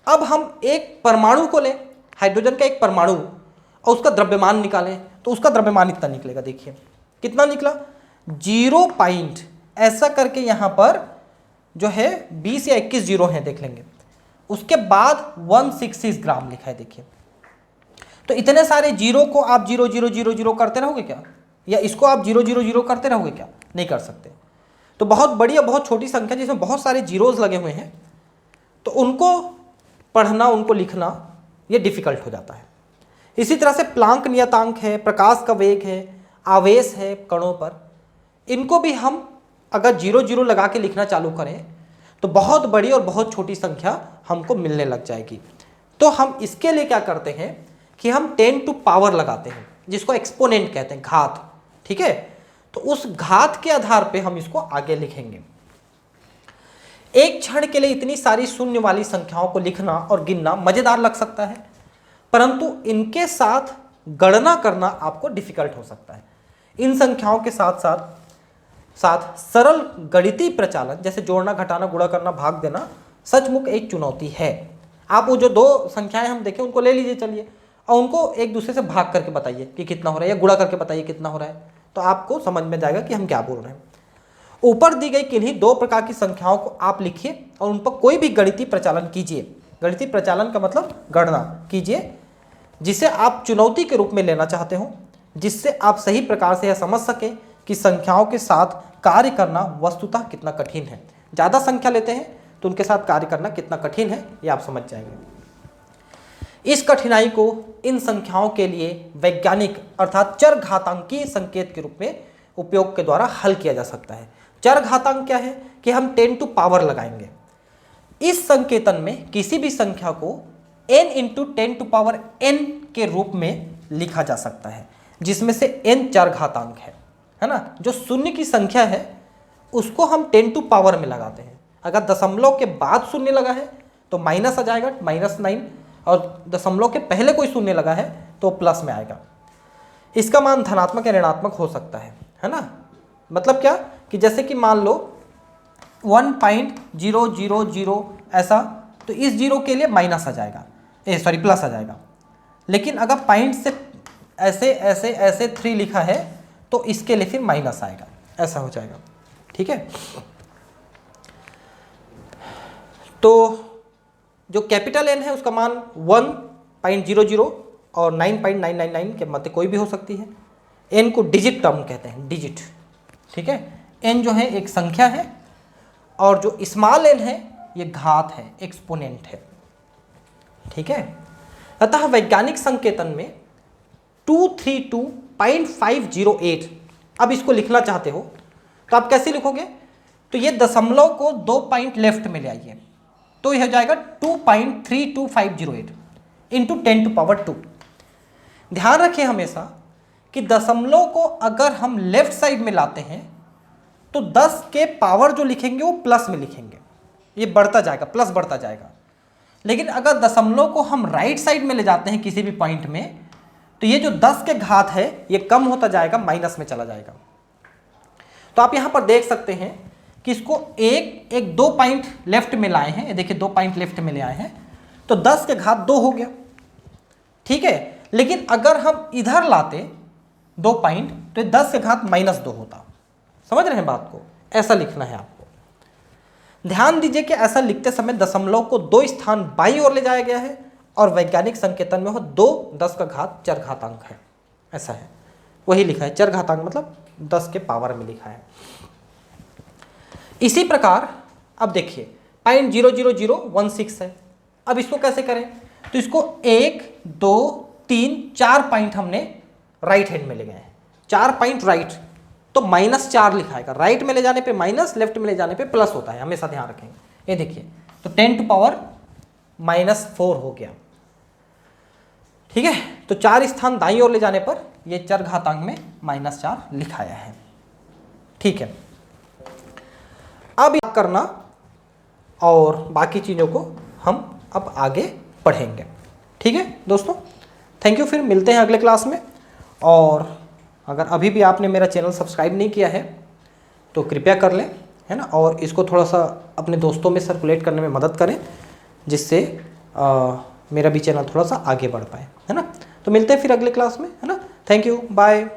अब हम एक परमाणु को लें, हाइड्रोजन का एक परमाणु, और उसका द्रव्यमान निकालें तो उसका द्रव्यमान इतना निकलेगा। देखिए कितना निकला, 0 पॉइंट ऐसा करके यहाँ पर जो है 20 या 21 जीरो हैं, देख लेंगे। उसके बाद 166 ग्राम लिखा है। देखिए तो इतने सारे जीरो को आप 0 0 0 0 करते रहोगे क्या, या इसको आप 0 0 0 करते रहोगे क्या, नहीं कर सकते। तो बहुत बड़ी और बहुत छोटी संख्या जिसमें बहुत सारे जीरोज लगे हुए हैं, तो उनको पढ़ना, उनको लिखना ये डिफिकल्ट हो जाता है। इसी तरह से प्लांक नियतांक है, प्रकाश का वेग है, आवेश है कणों पर, इनको भी हम अगर 0 0 लगा के लिखना चालू करें तो बहुत बड़ी और बहुत छोटी संख्या हमको मिलने लग जाएगी। तो हम इसके लिए क्या करते हैं कि हम 10 टू पावर लगाते हैं, जिसको एक्सपोनेंट कहते हैं, घात। ठीक है। तो उस घात के आधार पे हम इसको आगे लिखेंगे। एक क्षण के लिए इतनी सारी शून्य वाली संख्याओं को लिखना और गिनना मजेदार लग सकता है, परंतु इनके साथ गणना करना आपको डिफिकल्ट हो सकता है। इन संख्याओं के साथ साथ सरल गणितीय प्रचालन जैसे जोड़ना, घटाना, गुणा करना, भाग देना सचमुच एक चुनौती है। आप वो जो 2 संख्याएं हम देखें उनको ले लीजिए, चलिए, और उनको एक दूसरे से भाग करके बताइए कि कितना हो रहा है, या गुणा करके बताइए कितना हो रहा है, तो आपको समझ में जाएगा कि हम क्या बोल रहे हैं। ऊपर दी गई किन्हीं 2 प्रकार की संख्याओं को आप लिखिए और उन पर कोई भी गणितीय प्रचालन कीजिए। गणितीय प्रचालन का मतलब गणना कीजिए, जिसे आप चुनौती के रूप में लेना चाहते हो, जिससे आप सही प्रकार से यह समझ सके कि संख्याओं के साथ कार्य करना वस्तुतः कितना कठिन है। ज़्यादा संख्या लेते हैं तो उनके साथ कार्य करना कितना कठिन है, ये आप समझ जाएंगे। इस कठिनाई को इन संख्याओं के लिए वैज्ञानिक अर्थात चरघातांकीय संकेत के रूप में उपयोग के द्वारा हल किया जा सकता है। चरघातांक क्या है कि हम 10 टू पावर लगाएंगे। इस संकेतन में किसी भी संख्या को n into 10 to power n के रूप में लिखा जा सकता है, जिसमें से n चरघातांक है ना। जो शून्य की संख्या है उसको हम 10 टू पावर में लगाते हैं। अगर दशमलव के बाद शून्य लगा है तो माइनस आ जाएगा, -9, और दशमलव के पहले कोई शून्य लगा है तो प्लस में आएगा। इसका मान धनात्मक या ऋणात्मक हो सकता है ना। मतलब क्या कि जैसे कि मान लो 1.000 ऐसा, तो इस जीरो के लिए माइनस आ जाएगा, प्लस आ जाएगा। लेकिन अगर पॉइंट से ऐसे ऐसे ऐसे 3 लिखा है तो इसके लिए फिर माइनस आएगा, ऐसा हो जाएगा। ठीक है। तो जो कैपिटल N है उसका मान 1.00 और 9.999 के मध्य कोई भी हो सकती है। N को डिजिट टर्म कहते हैं, डिजिट। ठीक है। N जो है एक संख्या है और जो स्मॉल n है ये घात है, एक्सपोनेंट है। ठीक है। अतः वैज्ञानिक संकेतन में 232.508, अब इसको लिखना चाहते हो तो आप कैसे लिखोगे, तो ये दशमलव को 2 पॉइंट लेफ्ट में ले आइए तो यह हो जाएगा 2.32508 इंटू 10⁻²। ध्यान रखें हमेशा कि दशमलव को अगर हम लेफ्ट साइड में लाते हैं तो 10 के पावर जो लिखेंगे वो प्लस में लिखेंगे, ये बढ़ता जाएगा, प्लस बढ़ता जाएगा। लेकिन अगर दशमलव को हम राइट साइड में ले जाते हैं किसी भी पॉइंट में, तो ये जो 10 के घात है ये कम होता जाएगा, माइनस में चला जाएगा। तो आप यहां पर देख सकते हैं कि इसको एक 2 पॉइंट लेफ्ट में लाए हैं, ये देखिए 2 पॉइंट लेफ्ट में ले आए हैं, तो 10 के घात 2 हो गया, ठीक है। लेकिन अगर हम इधर लाते 2 पॉइंट तो 10 के घात -2 होता। समझ रहे हैं बात को? ऐसा लिखना है आपको। ध्यान दीजिए कि ऐसा लिखते समय दशमलव को 2 स्थान बाईं ओर ले जाया गया है और वैज्ञानिक संकेतन में हो 2 10 का घात चरघातांक है, ऐसा है, वही लिखा है। चरघातांक मतलब 10 के पावर में लिखा है। इसी प्रकार अब देखिए 0.00016 है। अब इसको कैसे करें? तो इसको 1 2 3 4 पॉइंट हमने राइट हैंड में ले गए हैं, 4 पॉइंट राइट, तो -4 लिखाएगा। राइट में ले जाने पे माइनस, लेफ्ट में ले जाने पे प्लस होता है, हमेशा ध्यान रखेंगे। ये देखिए तो 10⁻⁻4 हो गया, ठीक है। तो 4 स्थान दाईं ओर ले जाने पर ये चरघातांक में -4 लिखाया है, ठीक है। अब याद करना और बाकी चीज़ों को हम अब आगे पढ़ेंगे, ठीक है दोस्तों। थैंक यू, फिर मिलते हैं अगले क्लास में। और अगर अभी भी आपने मेरा चैनल सब्सक्राइब नहीं किया है तो कृपया कर लें, है ना, और इसको थोड़ा सा अपने दोस्तों में सर्कुलेट करने में मदद करें, जिससे मेरा भी चैनल थोड़ा सा आगे बढ़ पाए, है ना। तो मिलते हैं फिर अगले क्लास में, है ना। Thank you, bye.